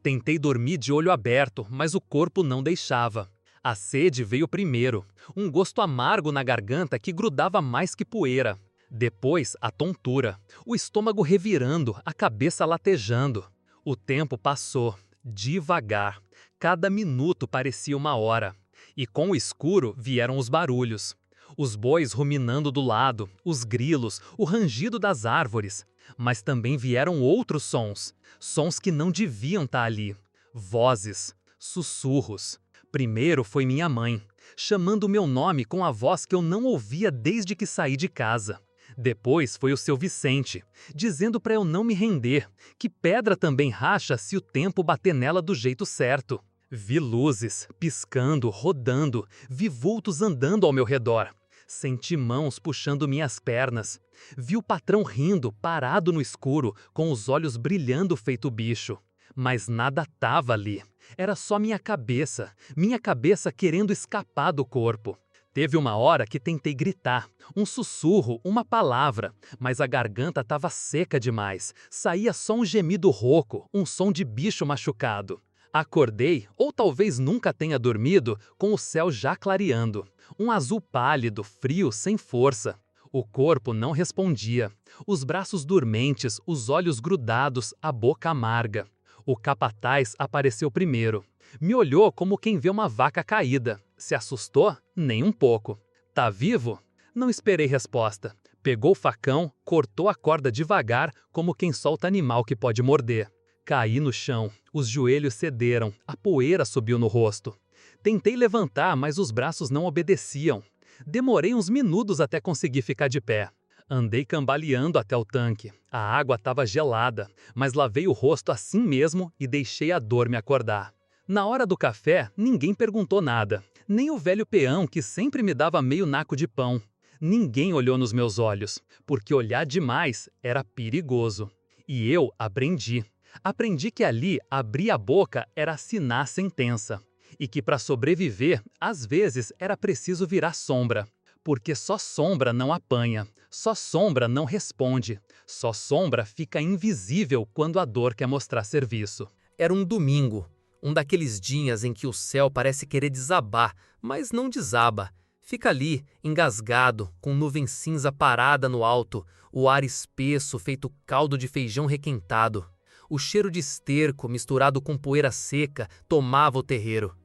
Tentei dormir de olho aberto, mas o corpo não deixava. A sede veio primeiro, um gosto amargo na garganta que grudava mais que poeira. Depois, a tontura, o estômago revirando, a cabeça latejando. O tempo passou, devagar. Cada minuto parecia uma hora. E com o escuro vieram os barulhos. Os bois ruminando do lado, os grilos, o rangido das árvores. Mas também vieram outros sons. Sons que não deviam estar ali. Vozes, sussurros. Primeiro foi minha mãe, chamando meu nome com a voz que eu não ouvia desde que saí de casa. Depois foi o seu Vicente, dizendo para eu não me render, que pedra também racha se o tempo bater nela do jeito certo. Vi luzes, piscando, rodando, vi vultos andando ao meu redor. Senti mãos puxando minhas pernas. Vi o patrão rindo, parado no escuro, com os olhos brilhando feito bicho. Mas nada tava ali. Era só minha cabeça querendo escapar do corpo. Teve uma hora que tentei gritar, um sussurro, uma palavra, mas a garganta estava seca demais. Saía só um gemido rouco, um som de bicho machucado. Acordei, ou talvez nunca tenha dormido, com o céu já clareando. Um azul pálido, frio, sem força. O corpo não respondia. Os braços dormentes, os olhos grudados, a boca amarga. O capataz apareceu primeiro. Me olhou como quem vê uma vaca caída. Se assustou? Nem um pouco. Tá vivo? Não esperei resposta. Pegou o facão, cortou a corda devagar, como quem solta animal que pode morder. Caí no chão. Os joelhos cederam. A poeira subiu no rosto. Tentei levantar, mas os braços não obedeciam. Demorei uns minutos até conseguir ficar de pé. Andei cambaleando até o tanque. A água estava gelada, mas lavei o rosto assim mesmo e deixei a dor me acordar. Na hora do café, ninguém perguntou nada. Nem o velho peão, que sempre me dava meio naco de pão. Ninguém olhou nos meus olhos, porque olhar demais era perigoso. E eu aprendi. Aprendi que ali abrir a boca era assinar a sentença. E que para sobreviver, às vezes era preciso virar sombra. Porque só sombra não apanha, só sombra não responde, só sombra fica invisível quando a dor quer mostrar serviço. Era um domingo, um daqueles dias em que o céu parece querer desabar, mas não desaba. Fica ali, engasgado, com nuvem cinza parada no alto, o ar espesso feito caldo de feijão requentado. O cheiro de esterco misturado com poeira seca tomava o terreiro.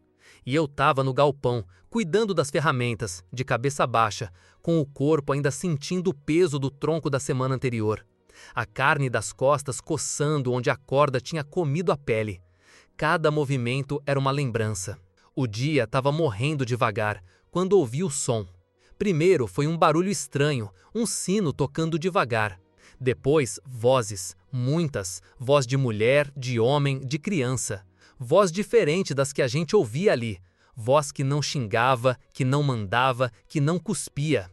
E eu tava no galpão, cuidando das ferramentas, de cabeça baixa, com o corpo ainda sentindo o peso do tronco da semana anterior. A carne das costas coçando onde a corda tinha comido a pele. Cada movimento era uma lembrança. O dia estava morrendo devagar, quando ouvi o som. Primeiro foi um barulho estranho, um sino tocando devagar. Depois, vozes, muitas, voz de mulher, de homem, de criança. Voz diferente das que a gente ouvia ali. Voz que não xingava, que não mandava, que não cuspia.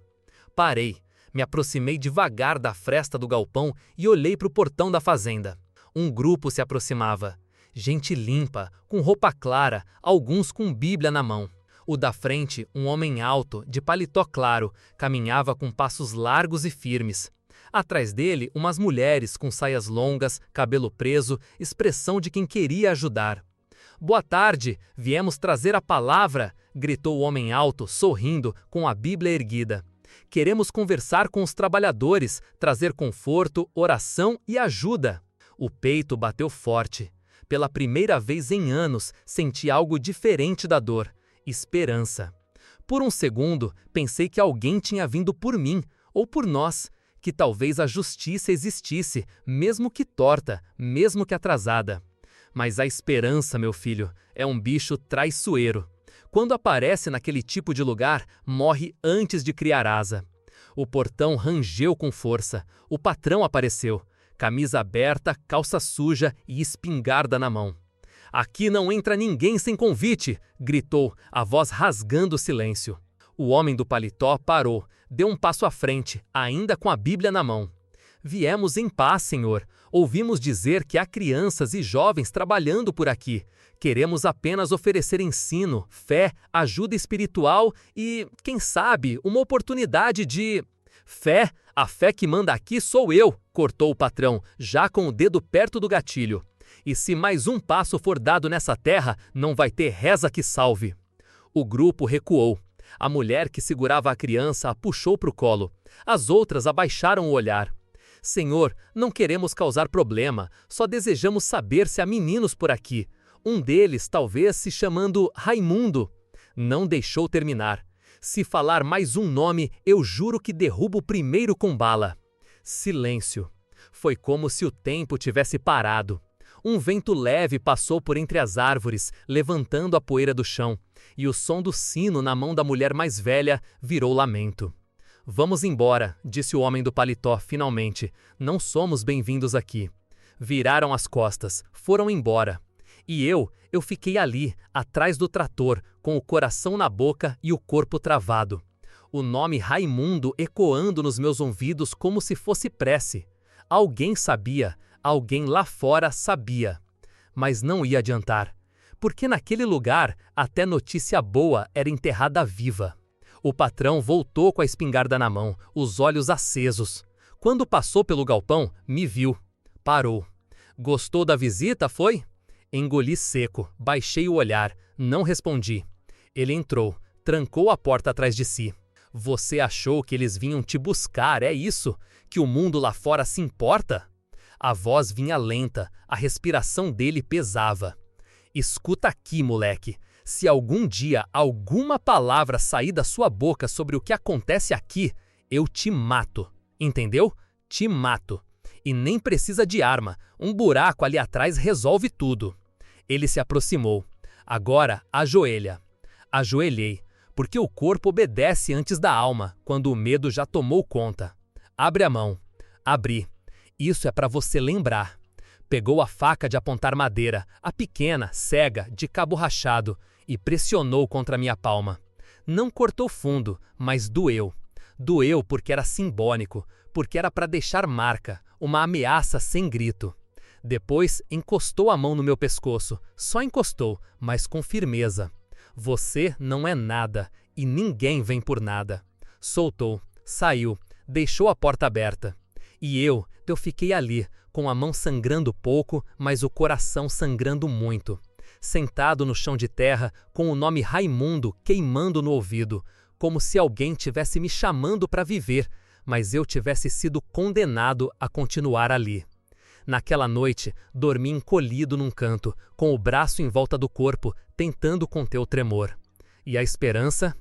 Parei, me aproximei devagar da fresta do galpão e olhei para o portão da fazenda. Um grupo se aproximava. Gente limpa, com roupa clara, alguns com Bíblia na mão. O da frente, um homem alto, de paletó claro, caminhava com passos largos e firmes. Atrás dele, umas mulheres com saias longas, cabelo preso, expressão de quem queria ajudar. "Boa tarde, viemos trazer a palavra", gritou o homem alto, sorrindo, com a Bíblia erguida. "Queremos conversar com os trabalhadores, trazer conforto, oração e ajuda." O peito bateu forte. Pela primeira vez em anos, senti algo diferente da dor. Esperança. Por um segundo, pensei que alguém tinha vindo por mim, ou por nós, que talvez a justiça existisse, mesmo que torta, mesmo que atrasada. Mas a esperança, meu filho, é um bicho traiçoeiro. Quando aparece naquele tipo de lugar, morre antes de criar asa. O portão rangeu com força. O patrão apareceu. Camisa aberta, calça suja e espingarda na mão. "Aqui não entra ninguém sem convite", gritou, a voz rasgando o silêncio. O homem do paletó parou, deu um passo à frente, ainda com a Bíblia na mão. "Viemos em paz, senhor. Ouvimos dizer que há crianças e jovens trabalhando por aqui. Queremos apenas oferecer ensino, fé, ajuda espiritual e, quem sabe, uma oportunidade de..." "Fé? A fé que manda aqui sou eu", cortou o patrão, já com o dedo perto do gatilho. "E se mais um passo for dado nessa terra, não vai ter reza que salve." O grupo recuou. A mulher que segurava a criança a puxou para o colo. As outras abaixaram o olhar. "Senhor, não queremos causar problema, só desejamos saber se há meninos por aqui. Um deles talvez se chamando Raimundo." Não deixou terminar. "Se falar mais um nome, eu juro que derrubo o primeiro com bala." Silêncio. Foi como se o tempo tivesse parado. Um vento leve passou por entre as árvores, levantando a poeira do chão, e o som do sino na mão da mulher mais velha virou lamento. "Vamos embora", disse o homem do paletó finalmente. "Não somos bem-vindos aqui." Viraram as costas, foram embora. E eu fiquei ali, atrás do trator, com o coração na boca e o corpo travado. O nome Raimundo ecoando nos meus ouvidos como se fosse prece. Alguém sabia, alguém lá fora sabia. Mas não ia adiantar, porque naquele lugar até notícia boa era enterrada viva. O patrão voltou com a espingarda na mão, os olhos acesos. Quando passou pelo galpão, me viu. Parou. "Gostou da visita, foi?" Engoli seco, baixei o olhar, não respondi. Ele entrou, trancou a porta atrás de si. "Você achou que eles vinham te buscar, é isso? Que o mundo lá fora se importa?" A voz vinha lenta, a respiração dele pesava. "Escuta aqui, moleque. Se algum dia alguma palavra sair da sua boca sobre o que acontece aqui, eu te mato. Entendeu? Te mato. E nem precisa de arma. Um buraco ali atrás resolve tudo." Ele se aproximou. "Agora, ajoelha." Ajoelhei, porque o corpo obedece antes da alma, quando o medo já tomou conta. "Abre a mão." Abri. "Isso é para você lembrar." Pegou a faca de apontar madeira, a pequena, cega, de cabo rachado, e pressionou contra minha palma. Não cortou fundo, mas doeu. Doeu porque era simbólico, porque era para deixar marca, uma ameaça sem grito. Depois encostou a mão no meu pescoço, só encostou, mas com firmeza. "Você não é nada, e ninguém vem por nada." Soltou, saiu, deixou a porta aberta. E eu fiquei ali, com a mão sangrando pouco, mas o coração sangrando muito. Sentado no chão de terra, com o nome Raimundo queimando no ouvido, como se alguém tivesse me chamando para viver, mas eu tivesse sido condenado a continuar ali. Naquela noite, dormi encolhido num canto, com o braço em volta do corpo, tentando conter o tremor. E a esperança?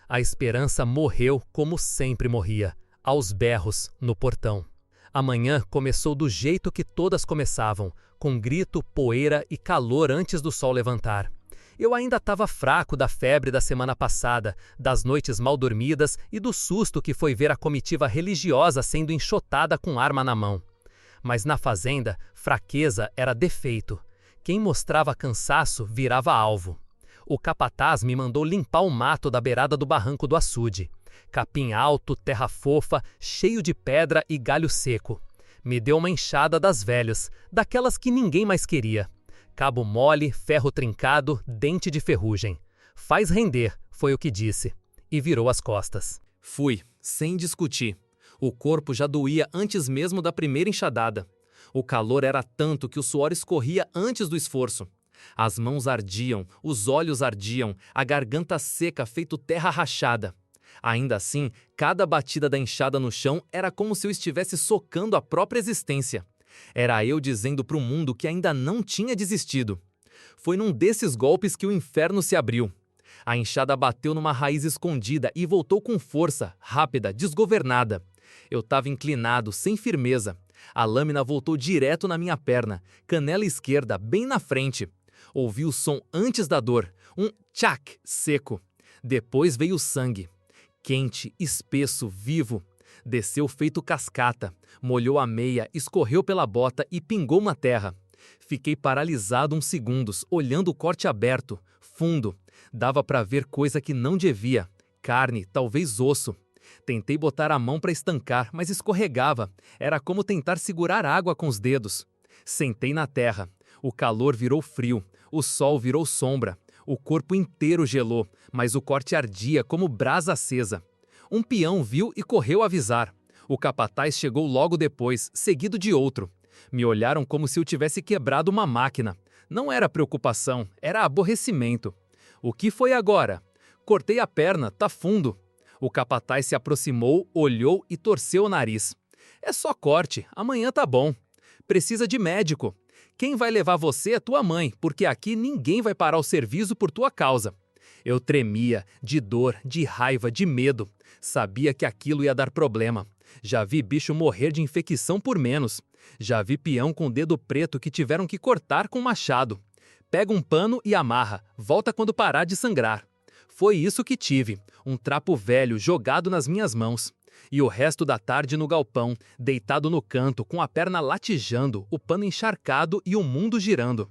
A esperança morreu como sempre morria, aos berros, no portão. A manhã começou do jeito que todas começavam, com grito, poeira e calor antes do sol levantar. Eu ainda estava fraco da febre da semana passada, das noites mal dormidas e do susto que foi ver a comitiva religiosa sendo enxotada com arma na mão. Mas na fazenda, fraqueza era defeito. Quem mostrava cansaço virava alvo. O capataz me mandou limpar o mato da beirada do barranco do açude. Capim alto, terra fofa, cheio de pedra e galho seco. Me deu uma enxada das velhas, daquelas que ninguém mais queria. Cabo mole, ferro trincado, dente de ferrugem. Faz render, foi o que disse. E virou as costas. Fui, sem discutir. O corpo já doía antes mesmo da primeira enxadada. O calor era tanto que o suor escorria antes do esforço. As mãos ardiam, os olhos ardiam, a garganta seca feito terra rachada. Ainda assim, cada batida da enxada no chão era como se eu estivesse socando a própria existência. Era eu dizendo para o mundo que ainda não tinha desistido. Foi num desses golpes que o inferno se abriu. A enxada bateu numa raiz escondida e voltou com força, rápida, desgovernada. Eu estava inclinado, sem firmeza. A lâmina voltou direto na minha perna, canela esquerda, bem na frente. Ouvi o som antes da dor, um tchac seco. Depois veio o sangue. Quente, espesso, vivo. Desceu feito cascata, molhou a meia, escorreu pela bota e pingou na terra. Fiquei paralisado uns segundos, olhando o corte aberto, fundo. Dava para ver coisa que não devia. Carne, talvez osso. Tentei botar a mão para estancar, mas escorregava. Era como tentar segurar água com os dedos. Sentei na terra. O calor virou frio. O sol virou sombra. O corpo inteiro gelou, mas o corte ardia como brasa acesa. Um peão viu e correu avisar. O capataz chegou logo depois, seguido de outro. Me olharam como se eu tivesse quebrado uma máquina. Não era preocupação, era aborrecimento. O que foi agora? Cortei a perna, tá fundo. O capataz se aproximou, olhou e torceu o nariz. É só corte, amanhã tá bom. Precisa de médico. Quem vai levar você é tua mãe, porque aqui ninguém vai parar o serviço por tua causa. Eu tremia, de dor, de raiva, de medo. Sabia que aquilo ia dar problema. Já vi bicho morrer de infecção por menos. Já vi peão com dedo preto que tiveram que cortar com machado. Pega um pano e amarra, volta quando parar de sangrar. Foi isso que tive, um trapo velho jogado nas minhas mãos. E o resto da tarde no galpão, deitado no canto, com a perna latejando, o pano encharcado e o mundo girando.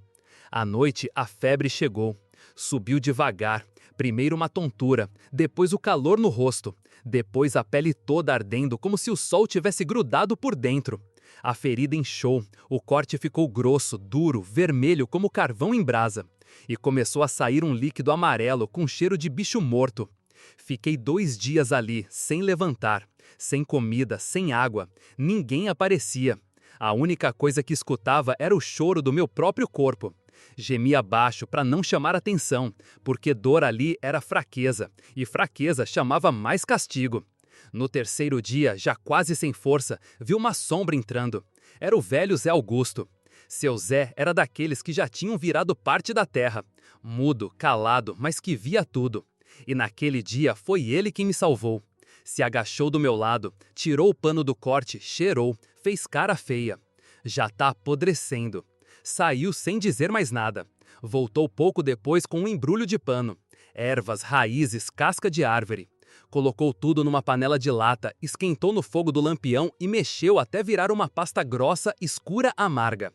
À noite, a febre chegou. Subiu devagar. Primeiro uma tontura, depois o calor no rosto, depois a pele toda ardendo como se o sol tivesse grudado por dentro. A ferida inchou, o corte ficou grosso, duro, vermelho como carvão em brasa. E começou a sair um líquido amarelo com cheiro de bicho morto. Fiquei 2 dias ali, sem levantar, sem comida, sem água. Ninguém aparecia. A única coisa que escutava era o choro do meu próprio corpo. Gemia baixo para não chamar atenção, porque dor ali era fraqueza, e fraqueza chamava mais castigo. No 3º dia, já quase sem força, vi uma sombra entrando. Era o velho Zé Augusto. Seu Zé era daqueles que já tinham virado parte da terra. Mudo, calado, mas que via tudo. E naquele dia foi ele quem me salvou. Se agachou do meu lado, tirou o pano do corte, cheirou, fez cara feia. Já tá apodrecendo. Saiu sem dizer mais nada. Voltou pouco depois com um embrulho de pano. Ervas, raízes, casca de árvore. Colocou tudo numa panela de lata, esquentou no fogo do lampião e mexeu até virar uma pasta grossa, escura, amarga.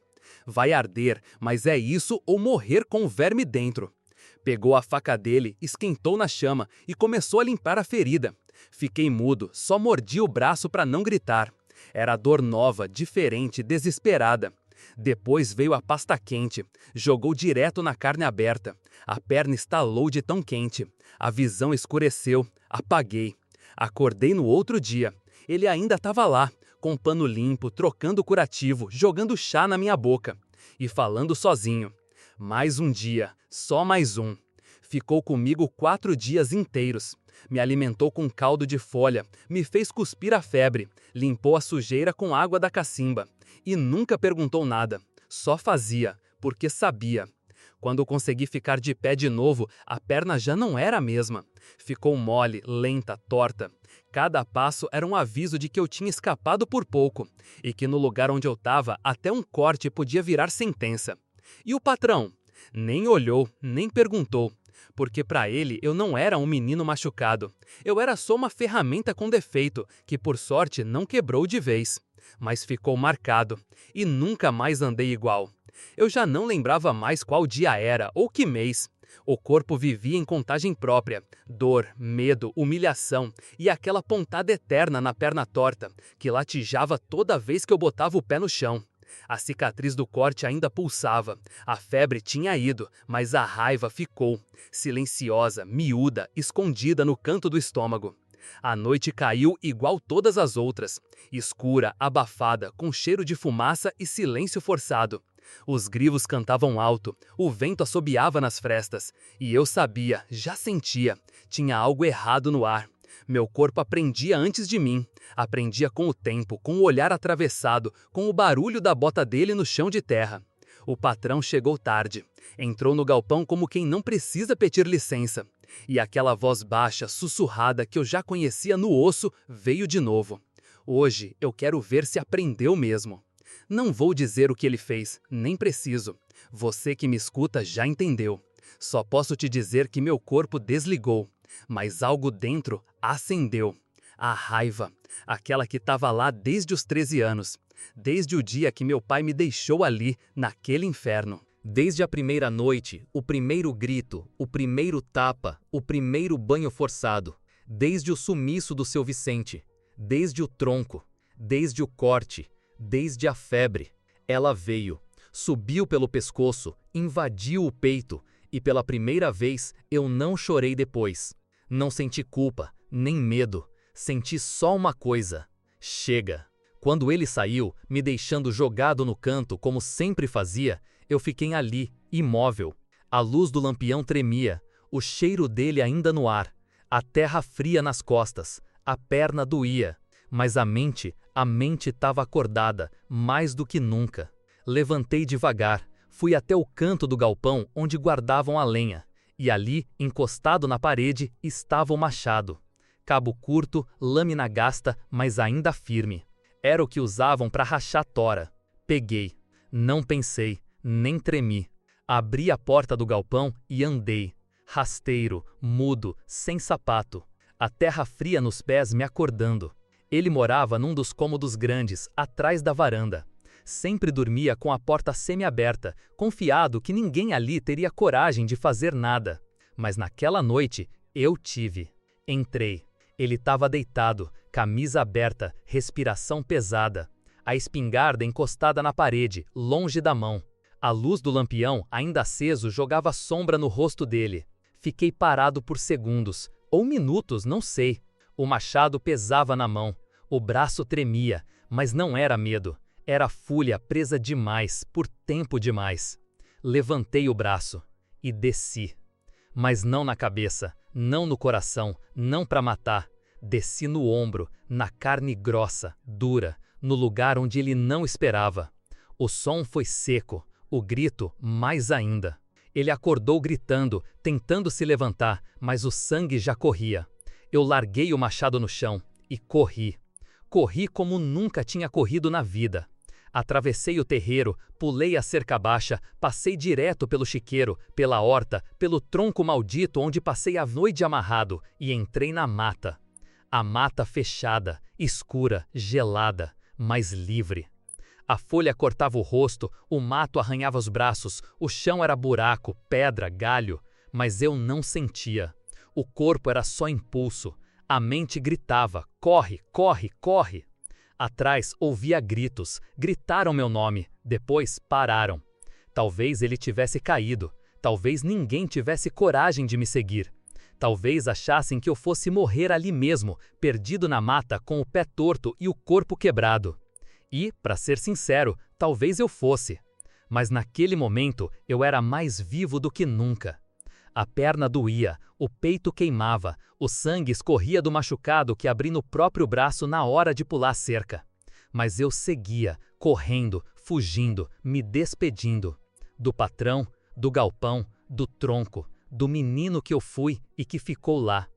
Vai arder, mas é isso ou morrer com o verme dentro. Pegou a faca dele, esquentou na chama e começou a limpar a ferida. Fiquei mudo, só mordi o braço para não gritar. Era dor nova, diferente, desesperada. Depois veio a pasta quente, jogou direto na carne aberta. A perna estalou de tão quente. A visão escureceu, apaguei. Acordei no outro dia. Ele ainda estava lá, com pano limpo, trocando curativo, jogando chá na minha boca. E falando sozinho. Mais um dia, só mais um. Ficou comigo 4 dias inteiros. Me alimentou com caldo de folha, me fez cuspir a febre, limpou a sujeira com água da cacimba. E nunca perguntou nada, só fazia, porque sabia. Quando consegui ficar de pé de novo, a perna já não era a mesma. Ficou mole, lenta, torta. Cada passo era um aviso de que eu tinha escapado por pouco, e que no lugar onde eu estava, até um corte podia virar sentença. E o patrão? Nem olhou, nem perguntou, porque para ele eu não era um menino machucado. Eu era só uma ferramenta com defeito, que por sorte não quebrou de vez. Mas ficou marcado, e nunca mais andei igual. Eu já não lembrava mais qual dia era ou que mês. O corpo vivia em contagem própria, dor, medo, humilhação e aquela pontada eterna na perna torta, que latejava toda vez que eu botava o pé no chão. A cicatriz do corte ainda pulsava, a febre tinha ido, mas a raiva ficou, silenciosa, miúda, escondida no canto do estômago. A noite caiu igual todas as outras, escura, abafada, com cheiro de fumaça e silêncio forçado. Os grivos cantavam alto, o vento assobiava nas frestas, e eu sabia, já sentia, tinha algo errado no ar. Meu corpo aprendia antes de mim, aprendia com o tempo, com o olhar atravessado, com o barulho da bota dele no chão de terra. O patrão chegou tarde, entrou no galpão como quem não precisa pedir licença, e aquela voz baixa, sussurrada que eu já conhecia no osso, veio de novo. Hoje eu quero ver se aprendeu mesmo. Não vou dizer o que ele fez, nem preciso. Você que me escuta já entendeu. Só posso te dizer que meu corpo desligou, mas algo dentro acendeu. A raiva, aquela que estava lá desde os 13 anos, desde o dia que meu pai me deixou ali, naquele inferno. Desde a primeira noite, o primeiro grito, o primeiro tapa, o primeiro banho forçado. Desde o sumiço do seu Vicente, desde o tronco, desde o corte, desde a febre. Ela veio, subiu pelo pescoço, invadiu o peito, e pela primeira vez eu não chorei depois. Não senti culpa, nem medo. Senti só uma coisa: chega. Quando ele saiu, me deixando jogado no canto como sempre fazia, eu fiquei ali, imóvel. A luz do lampião tremia, o cheiro dele ainda no ar, a terra fria nas costas, a perna doía, mas a mente estava acordada, mais do que nunca. Levantei devagar, fui até o canto do galpão onde guardavam a lenha, e ali, encostado na parede, estava o machado. Cabo curto, lâmina gasta, mas ainda firme. Era o que usavam para rachar tora. Peguei. Não pensei, nem tremi. Abri a porta do galpão e andei. Rasteiro, mudo, sem sapato. A terra fria nos pés me acordando. Ele morava num dos cômodos grandes, atrás da varanda. Sempre dormia com a porta semi-aberta, confiado que ninguém ali teria coragem de fazer nada. Mas naquela noite, eu tive. Entrei. Ele estava deitado, camisa aberta, respiração pesada. A espingarda encostada na parede, longe da mão. A luz do lampião, ainda aceso, jogava sombra no rosto dele. Fiquei parado por segundos, ou minutos, não sei. O machado pesava na mão. O braço tremia, mas não era medo. Era fúria presa demais, por tempo demais. Levantei o braço e desci. Mas não na cabeça, não no coração, não para matar. Desci no ombro, na carne grossa, dura, no lugar onde ele não esperava. O som foi seco, o grito mais ainda. Ele acordou gritando, tentando se levantar, mas o sangue já corria. Eu larguei o machado no chão e corri. Corri como nunca tinha corrido na vida. Atravessei o terreiro, pulei a cerca baixa, passei direto pelo chiqueiro, pela horta, pelo tronco maldito onde passei a noite amarrado e entrei na mata. A mata fechada, escura, gelada, mas livre. A folha cortava o rosto, o mato arranhava os braços, o chão era buraco, pedra, galho, mas eu não sentia. O corpo era só impulso. A mente gritava: corre, corre, corre. Atrás ouvia gritos, gritaram meu nome, depois pararam. Talvez ele tivesse caído, talvez ninguém tivesse coragem de me seguir. Talvez achassem que eu fosse morrer ali mesmo, perdido na mata com o pé torto e o corpo quebrado. E, para ser sincero, talvez eu fosse. Mas naquele momento eu era mais vivo do que nunca. A perna doía, o peito queimava, o sangue escorria do machucado que abri no próprio braço na hora de pular a cerca. Mas eu seguia, correndo, fugindo, me despedindo. Do patrão, do galpão, do tronco, do menino que eu fui e que ficou lá.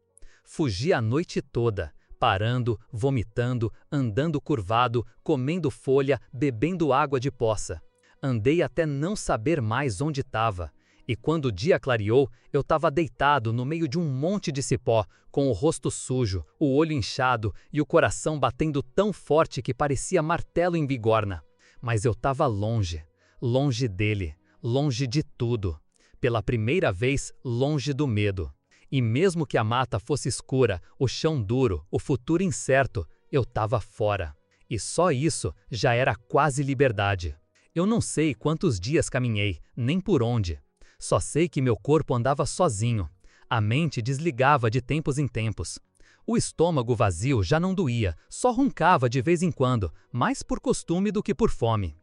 Fugi a noite toda, parando, vomitando, andando curvado, comendo folha, bebendo água de poça. Andei até não saber mais onde estava. E quando o dia clareou, eu estava deitado no meio de um monte de cipó, com o rosto sujo, o olho inchado e o coração batendo tão forte que parecia martelo em bigorna. Mas eu estava longe, longe dele, longe de tudo. Pela primeira vez, longe do medo. E mesmo que a mata fosse escura, o chão duro, o futuro incerto, eu estava fora. E só isso já era quase liberdade. Eu não sei quantos dias caminhei, nem por onde. Só sei que meu corpo andava sozinho. A mente desligava de tempos em tempos. O estômago vazio já não doía, só roncava de vez em quando, mais por costume do que por fome.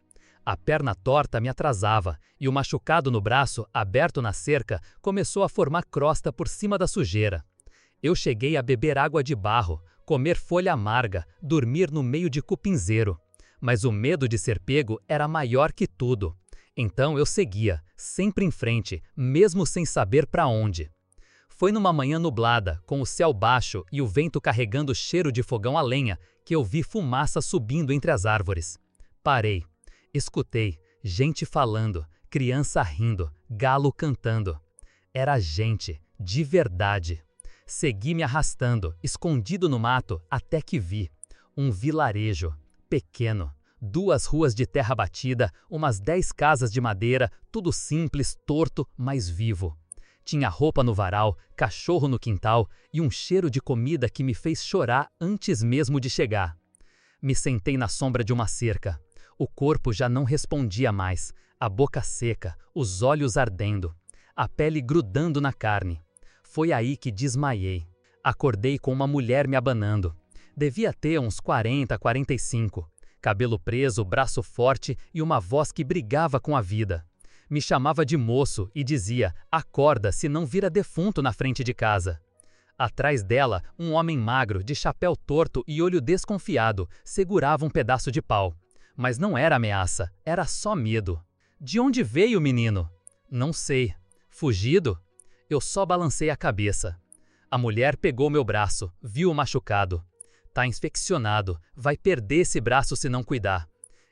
A perna torta me atrasava, e o machucado no braço, aberto na cerca, começou a formar crosta por cima da sujeira. Eu cheguei a beber água de barro, comer folha amarga, dormir no meio de cupinzeiro. Mas o medo de ser pego era maior que tudo. Então eu seguia, sempre em frente, mesmo sem saber para onde. Foi numa manhã nublada, com o céu baixo e o vento carregando cheiro de fogão a lenha, que eu vi fumaça subindo entre as árvores. Parei. Escutei, gente falando, criança rindo, galo cantando. Era gente, de verdade. Segui me arrastando, escondido no mato, até que vi um vilarejo, pequeno. 2 ruas de terra batida, umas 10 casas de madeira, tudo simples, torto, mas vivo. Tinha roupa no varal, cachorro no quintal e um cheiro de comida que me fez chorar antes mesmo de chegar. Me sentei na sombra de uma cerca. O corpo já não respondia mais, a boca seca, os olhos ardendo, a pele grudando na carne. Foi aí que desmaiei. Acordei com uma mulher me abanando. Devia ter uns 40, 45. Cabelo preso, braço forte e uma voz que brigava com a vida. Me chamava de moço e dizia, acorda, senão vira defunto na frente de casa. Atrás dela, um homem magro, de chapéu torto e olho desconfiado, segurava um pedaço de pau. Mas não era ameaça, era só medo. De onde veio o menino? Não sei. Fugido? Eu só balancei a cabeça. A mulher pegou meu braço, viu o machucado. Tá infeccionado, vai perder esse braço se não cuidar.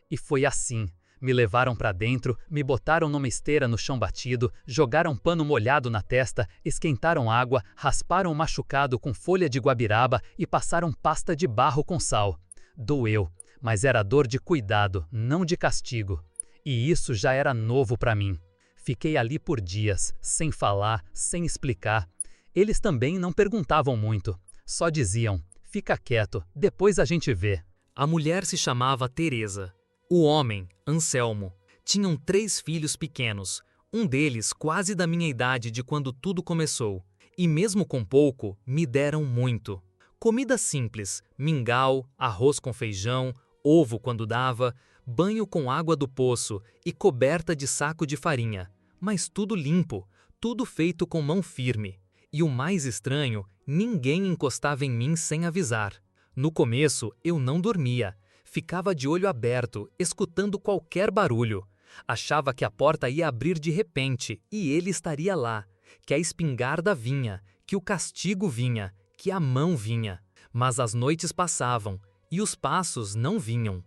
E foi assim. Me levaram para dentro, me botaram numa esteira no chão batido, jogaram pano molhado na testa, esquentaram água, rasparam o machucado com folha de guabiraba e passaram pasta de barro com sal. Doeu, mas era dor de cuidado, não de castigo. E isso já era novo para mim. Fiquei ali por dias, sem falar, sem explicar. Eles também não perguntavam muito, só diziam, fica quieto, depois a gente vê. A mulher se chamava Teresa. O homem, Anselmo. Tinham 3 filhos pequenos, um deles quase da minha idade de quando tudo começou. E mesmo com pouco, me deram muito. Comida simples, mingau, arroz com feijão, ovo quando dava, banho com água do poço e coberta de saco de farinha. Mas tudo limpo, tudo feito com mão firme. E o mais estranho, ninguém encostava em mim sem avisar. No começo, eu não dormia. Ficava de olho aberto, escutando qualquer barulho. Achava que a porta ia abrir de repente e ele estaria lá, que a espingarda vinha, que o castigo vinha, que a mão vinha. Mas as noites passavam e os passos não vinham.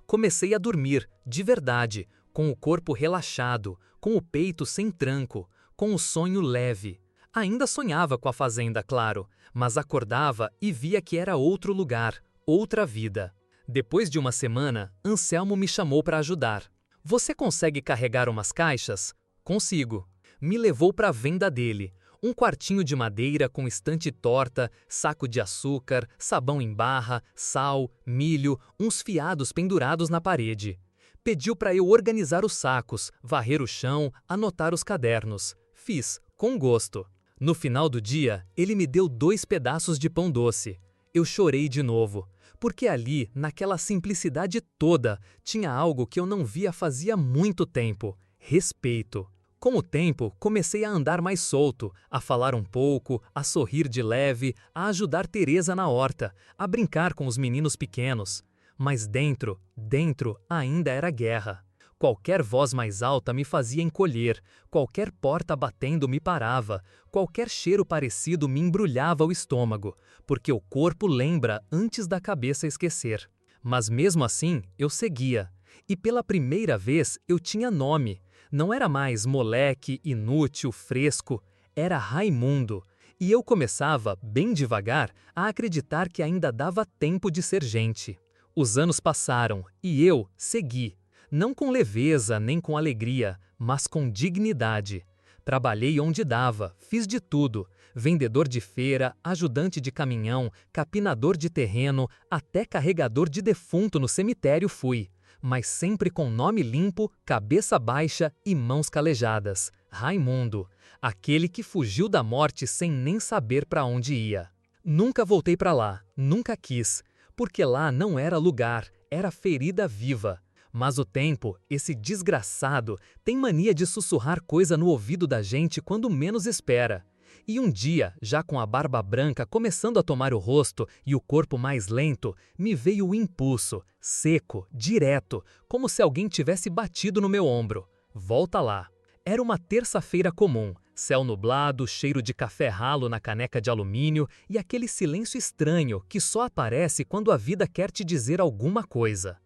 Comecei a dormir, de verdade, com o corpo relaxado, com o peito sem tranco, com o sonho leve. Ainda sonhava com a fazenda, claro, mas acordava e via que era outro lugar, outra vida. Depois de uma semana, Anselmo me chamou para ajudar. Você consegue carregar umas caixas? Consigo. Me levou para a venda dele. Um quartinho de madeira com estante torta, saco de açúcar, sabão em barra, sal, milho, uns fiados pendurados na parede. Pediu para eu organizar os sacos, varrer o chão, anotar os cadernos. Fiz, com gosto. No final do dia, ele me deu 2 pedaços de pão doce. Eu chorei de novo. Porque ali, naquela simplicidade toda, tinha algo que eu não via fazia muito tempo. Respeito. Com o tempo, comecei a andar mais solto, a falar um pouco, a sorrir de leve, a ajudar Teresa na horta, a brincar com os meninos pequenos. Mas dentro ainda era guerra. Qualquer voz mais alta me fazia encolher, qualquer porta batendo me parava, qualquer cheiro parecido me embrulhava o estômago, porque o corpo lembra antes da cabeça esquecer. Mas mesmo assim, eu seguia. E pela primeira vez eu tinha nome. Não era mais moleque, inútil, fresco, era Raimundo. E eu começava, bem devagar, a acreditar que ainda dava tempo de ser gente. Os anos passaram e eu segui. Não com leveza nem com alegria, mas com dignidade. Trabalhei onde dava, fiz de tudo. Vendedor de feira, ajudante de caminhão, capinador de terreno, até carregador de defunto no cemitério fui. Mas sempre com nome limpo, cabeça baixa e mãos calejadas. Raimundo, aquele que fugiu da morte sem nem saber para onde ia. Nunca voltei para lá, nunca quis, porque lá não era lugar, era ferida viva. Mas o tempo, esse desgraçado, tem mania de sussurrar coisa no ouvido da gente quando menos espera. E um dia, já com a barba branca começando a tomar o rosto e o corpo mais lento, me veio o impulso, seco, direto, como se alguém tivesse batido no meu ombro. Volta lá. Era uma terça-feira comum, céu nublado, cheiro de café ralo na caneca de alumínio e aquele silêncio estranho que só aparece quando a vida quer te dizer alguma coisa.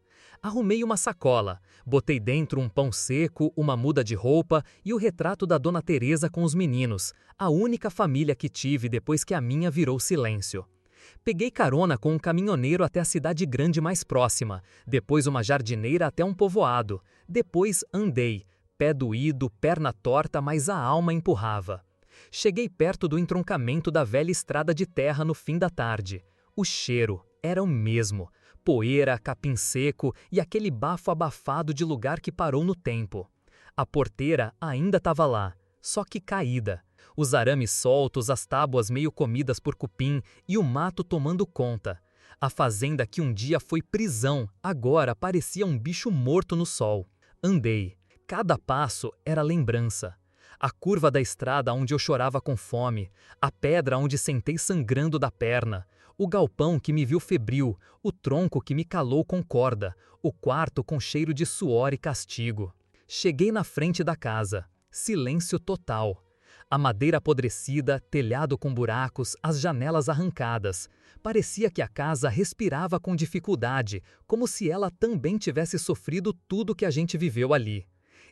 Arrumei uma sacola, botei dentro um pão seco, uma muda de roupa e o retrato da Dona Teresa com os meninos, a única família que tive depois que a minha virou silêncio. Peguei carona com um caminhoneiro até a cidade grande mais próxima, depois uma jardineira até um povoado, depois andei, pé doído, perna torta, mas a alma empurrava. Cheguei perto do entroncamento da velha estrada de terra no fim da tarde. O cheiro era o mesmo. Poeira, capim seco e aquele bafo abafado de lugar que parou no tempo. A porteira ainda estava lá, só que caída. Os arames soltos, as tábuas meio comidas por cupim e o mato tomando conta. A fazenda que um dia foi prisão, agora parecia um bicho morto no sol. Andei. Cada passo era lembrança. A curva da estrada onde eu chorava com fome, a pedra onde sentei sangrando da perna, o galpão que me viu febril, o tronco que me calou com corda, o quarto com cheiro de suor e castigo. Cheguei na frente da casa. Silêncio total. A madeira apodrecida, telhado com buracos, as janelas arrancadas. Parecia que a casa respirava com dificuldade, como se ela também tivesse sofrido tudo que a gente viveu ali.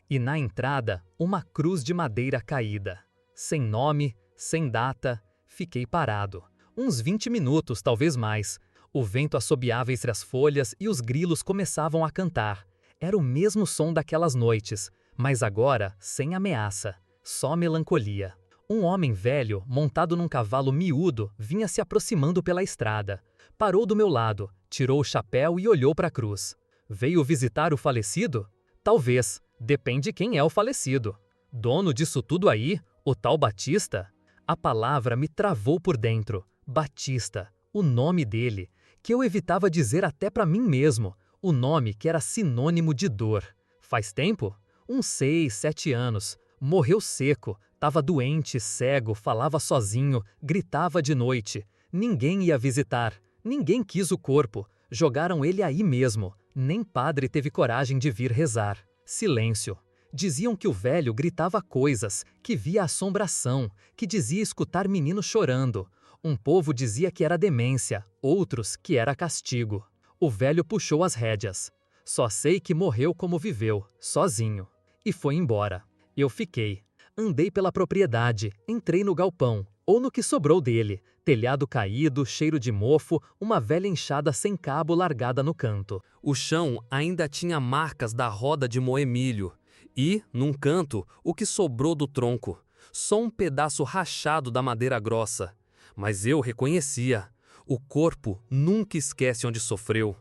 E na entrada, uma cruz de madeira caída. Sem nome, sem data, fiquei parado. Uns 20 minutos, talvez mais. O vento assobiava entre as folhas e os grilos começavam a cantar. Era o mesmo som daquelas noites, mas agora sem ameaça, só melancolia. Um homem velho, montado num cavalo miúdo, vinha se aproximando pela estrada. Parou do meu lado, tirou o chapéu e olhou para a cruz. Veio visitar o falecido? Talvez, depende quem é o falecido. Dono disso tudo aí? O tal Batista? A palavra me travou por dentro. Batista, o nome dele, que eu evitava dizer até para mim mesmo, o nome que era sinônimo de dor. Faz tempo? Uns 6, 7 anos. Morreu seco, estava doente, cego, falava sozinho, gritava de noite. Ninguém ia visitar, ninguém quis o corpo. Jogaram ele aí mesmo, nem padre teve coragem de vir rezar. Silêncio. Diziam que o velho gritava coisas, que via assombração, que dizia escutar meninos chorando. Um povo dizia que era demência, outros que era castigo. O velho puxou as rédeas. Só sei que morreu como viveu, sozinho. E foi embora. Eu fiquei. Andei pela propriedade, entrei no galpão, ou no que sobrou dele. Telhado caído, cheiro de mofo, uma velha enxada sem cabo largada no canto. O chão ainda tinha marcas da roda de moer milho. E, num canto, o que sobrou do tronco. Só um pedaço rachado da madeira grossa. Mas eu reconhecia. O corpo nunca esquece onde sofreu.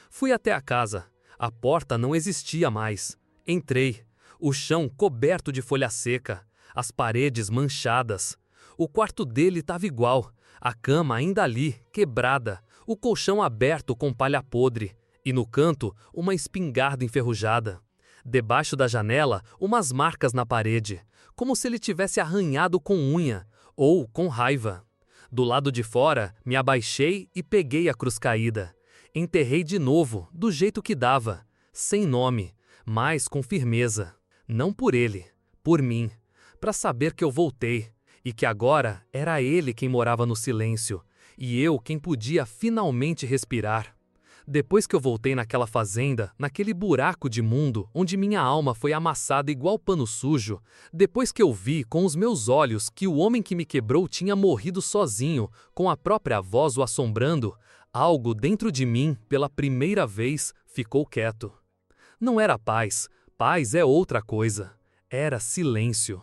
Fui até a casa. A porta não existia mais. Entrei. O chão coberto de folha seca. As paredes manchadas. O quarto dele estava igual. A cama ainda ali, quebrada. O colchão aberto com palha podre. E no canto, uma espingarda enferrujada. Debaixo da janela, umas marcas na parede, como se ele tivesse arranhado com unha ou com raiva. Do lado de fora, me abaixei e peguei a cruz caída. Enterrei de novo, do jeito que dava, sem nome, mas com firmeza. Não por ele, por mim, para saber que eu voltei e que agora era ele quem morava no silêncio e eu quem podia finalmente respirar. Depois que eu voltei naquela fazenda, naquele buraco de mundo onde minha alma foi amassada igual pano sujo, depois que eu vi com os meus olhos que o homem que me quebrou tinha morrido sozinho, com a própria voz o assombrando, algo dentro de mim, pela primeira vez, ficou quieto. Não era paz, paz é outra coisa. Era silêncio.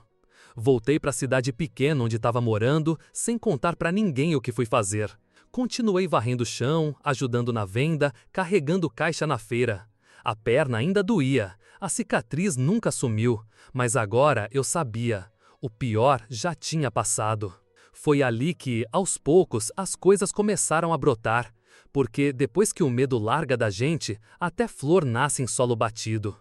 Voltei para a cidade pequena onde estava morando, sem contar para ninguém o que fui fazer. Continuei varrendo o chão, ajudando na venda, carregando caixa na feira. A perna ainda doía, a cicatriz nunca sumiu, mas agora eu sabia. O pior já tinha passado. Foi ali que, aos poucos, as coisas começaram a brotar, porque depois que o medo larga da gente, até flor nasce em solo batido.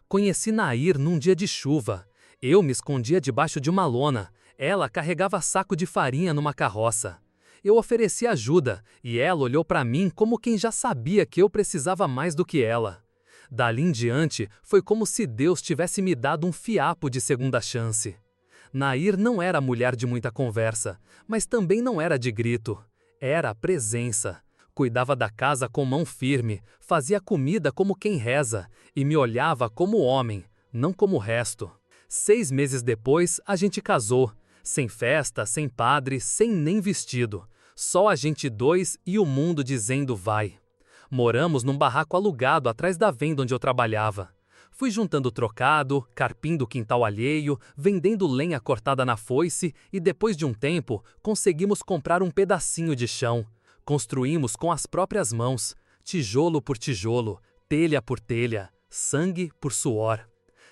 Conheci Nair num dia de chuva. Eu me escondia debaixo de uma lona. Ela carregava saco de farinha numa carroça. Eu ofereci ajuda, e ela olhou para mim como quem já sabia que eu precisava mais do que ela. Dali em diante, foi como se Deus tivesse me dado um fiapo de segunda chance. Nair não era mulher de muita conversa, mas também não era de grito. Era presença. Cuidava da casa com mão firme, fazia comida como quem reza, e me olhava como homem, não como o resto. 6 meses depois, a gente casou. Sem festa, sem padre, sem nem vestido. Só a gente dois e o mundo dizendo vai. Moramos num barraco alugado atrás da venda onde eu trabalhava. Fui juntando trocado, carpindo o quintal alheio, vendendo lenha cortada na foice e depois de um tempo conseguimos comprar um pedacinho de chão. Construímos com as próprias mãos, tijolo por tijolo, telha por telha, sangue por suor.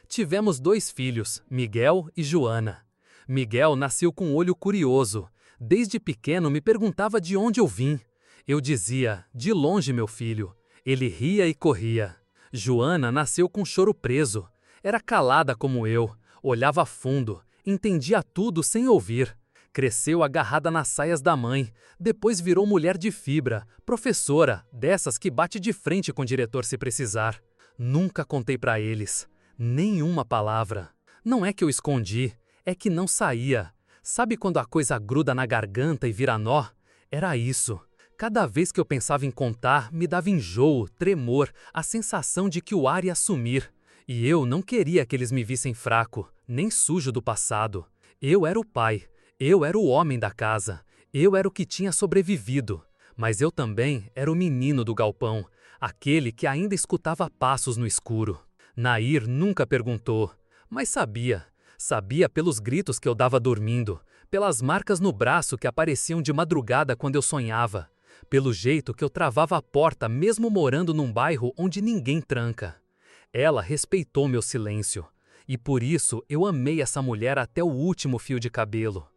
Tivemos 2 filhos, Miguel e Joana. Miguel nasceu com um olho curioso. Desde pequeno me perguntava de onde eu vim. Eu dizia, de longe, meu filho. Ele ria e corria. Joana nasceu com choro preso. Era calada como eu, olhava fundo, entendia tudo sem ouvir. Cresceu agarrada nas saias da mãe, depois virou mulher de fibra, professora, dessas que bate de frente com o diretor se precisar. Nunca contei para eles. Nenhuma palavra. Não é que eu escondi, é que não saía. Sabe quando a coisa gruda na garganta e vira nó? Era isso. Cada vez que eu pensava em contar, me dava enjoo, tremor, a sensação de que o ar ia sumir. E eu não queria que eles me vissem fraco, nem sujo do passado. Eu era o pai, eu era o homem da casa, eu era o que tinha sobrevivido. Mas eu também era o menino do galpão, aquele que ainda escutava passos no escuro. Nair nunca perguntou, mas sabia. Sabia pelos gritos que eu dava dormindo, pelas marcas no braço que apareciam de madrugada quando eu sonhava, pelo jeito que eu travava a porta mesmo morando num bairro onde ninguém tranca. Ela respeitou meu silêncio, e por isso eu amei essa mulher até o último fio de cabelo.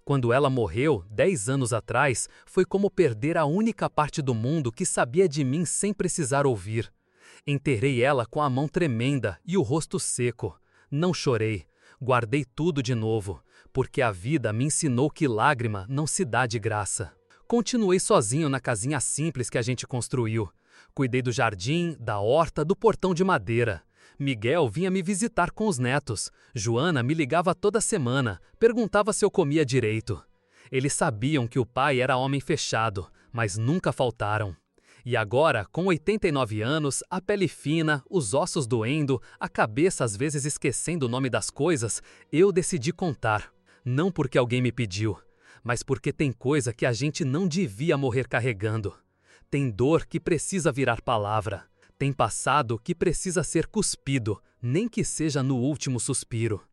Quando ela morreu, 10 anos atrás, foi como perder a única parte do mundo que sabia de mim sem precisar ouvir. Enterrei ela com a mão tremenda e o rosto seco. Não chorei. Guardei tudo de novo, porque a vida me ensinou que lágrima não se dá de graça. Continuei sozinho na casinha simples que a gente construiu. Cuidei do jardim, da horta, do portão de madeira. Miguel vinha me visitar com os netos. Joana me ligava toda semana, perguntava se eu comia direito. Eles sabiam que o pai era homem fechado, mas nunca faltaram. E agora, com 89 anos, a pele fina, os ossos doendo, a cabeça às vezes esquecendo o nome das coisas, eu decidi contar. Não porque alguém me pediu, mas porque tem coisa que a gente não devia morrer carregando. Tem dor que precisa virar palavra. Tem passado que precisa ser cuspido, nem que seja no último suspiro.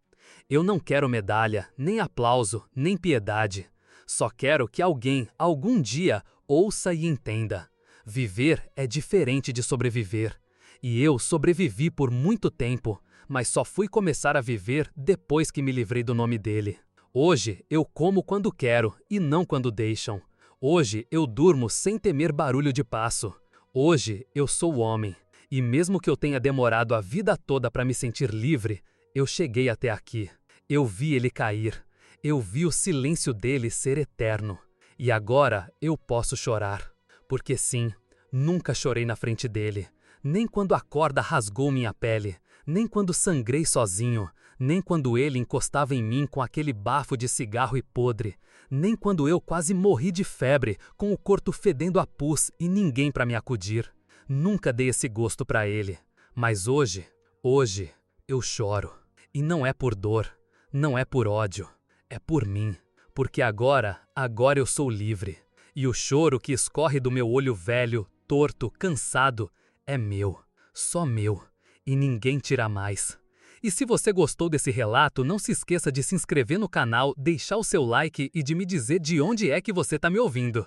Eu não quero medalha, nem aplauso, nem piedade. Só quero que alguém, algum dia, ouça e entenda. Viver é diferente de sobreviver. E eu sobrevivi por muito tempo, mas só fui começar a viver depois que me livrei do nome dele. Hoje eu como quando quero e não quando deixam. Hoje eu durmo sem temer barulho de passo. Hoje eu sou homem. E mesmo que eu tenha demorado a vida toda para me sentir livre, eu cheguei até aqui. Eu vi ele cair. Eu vi o silêncio dele ser eterno. E agora eu posso chorar. Porque sim, nunca chorei na frente dele. Nem quando a corda rasgou minha pele. Nem quando sangrei sozinho. Nem quando ele encostava em mim com aquele bafo de cigarro e podre. Nem quando eu quase morri de febre, com o corpo fedendo a pus e ninguém para me acudir. Nunca dei esse gosto para ele. Mas hoje, eu choro. E não é por dor, não é por ódio, é por mim. Porque agora eu sou livre. E o choro que escorre do meu olho velho, torto, cansado, é meu, só meu. E ninguém tira mais. E se você gostou desse relato, não se esqueça de se inscrever no canal, deixar o seu like e de me dizer de onde é que você está me ouvindo.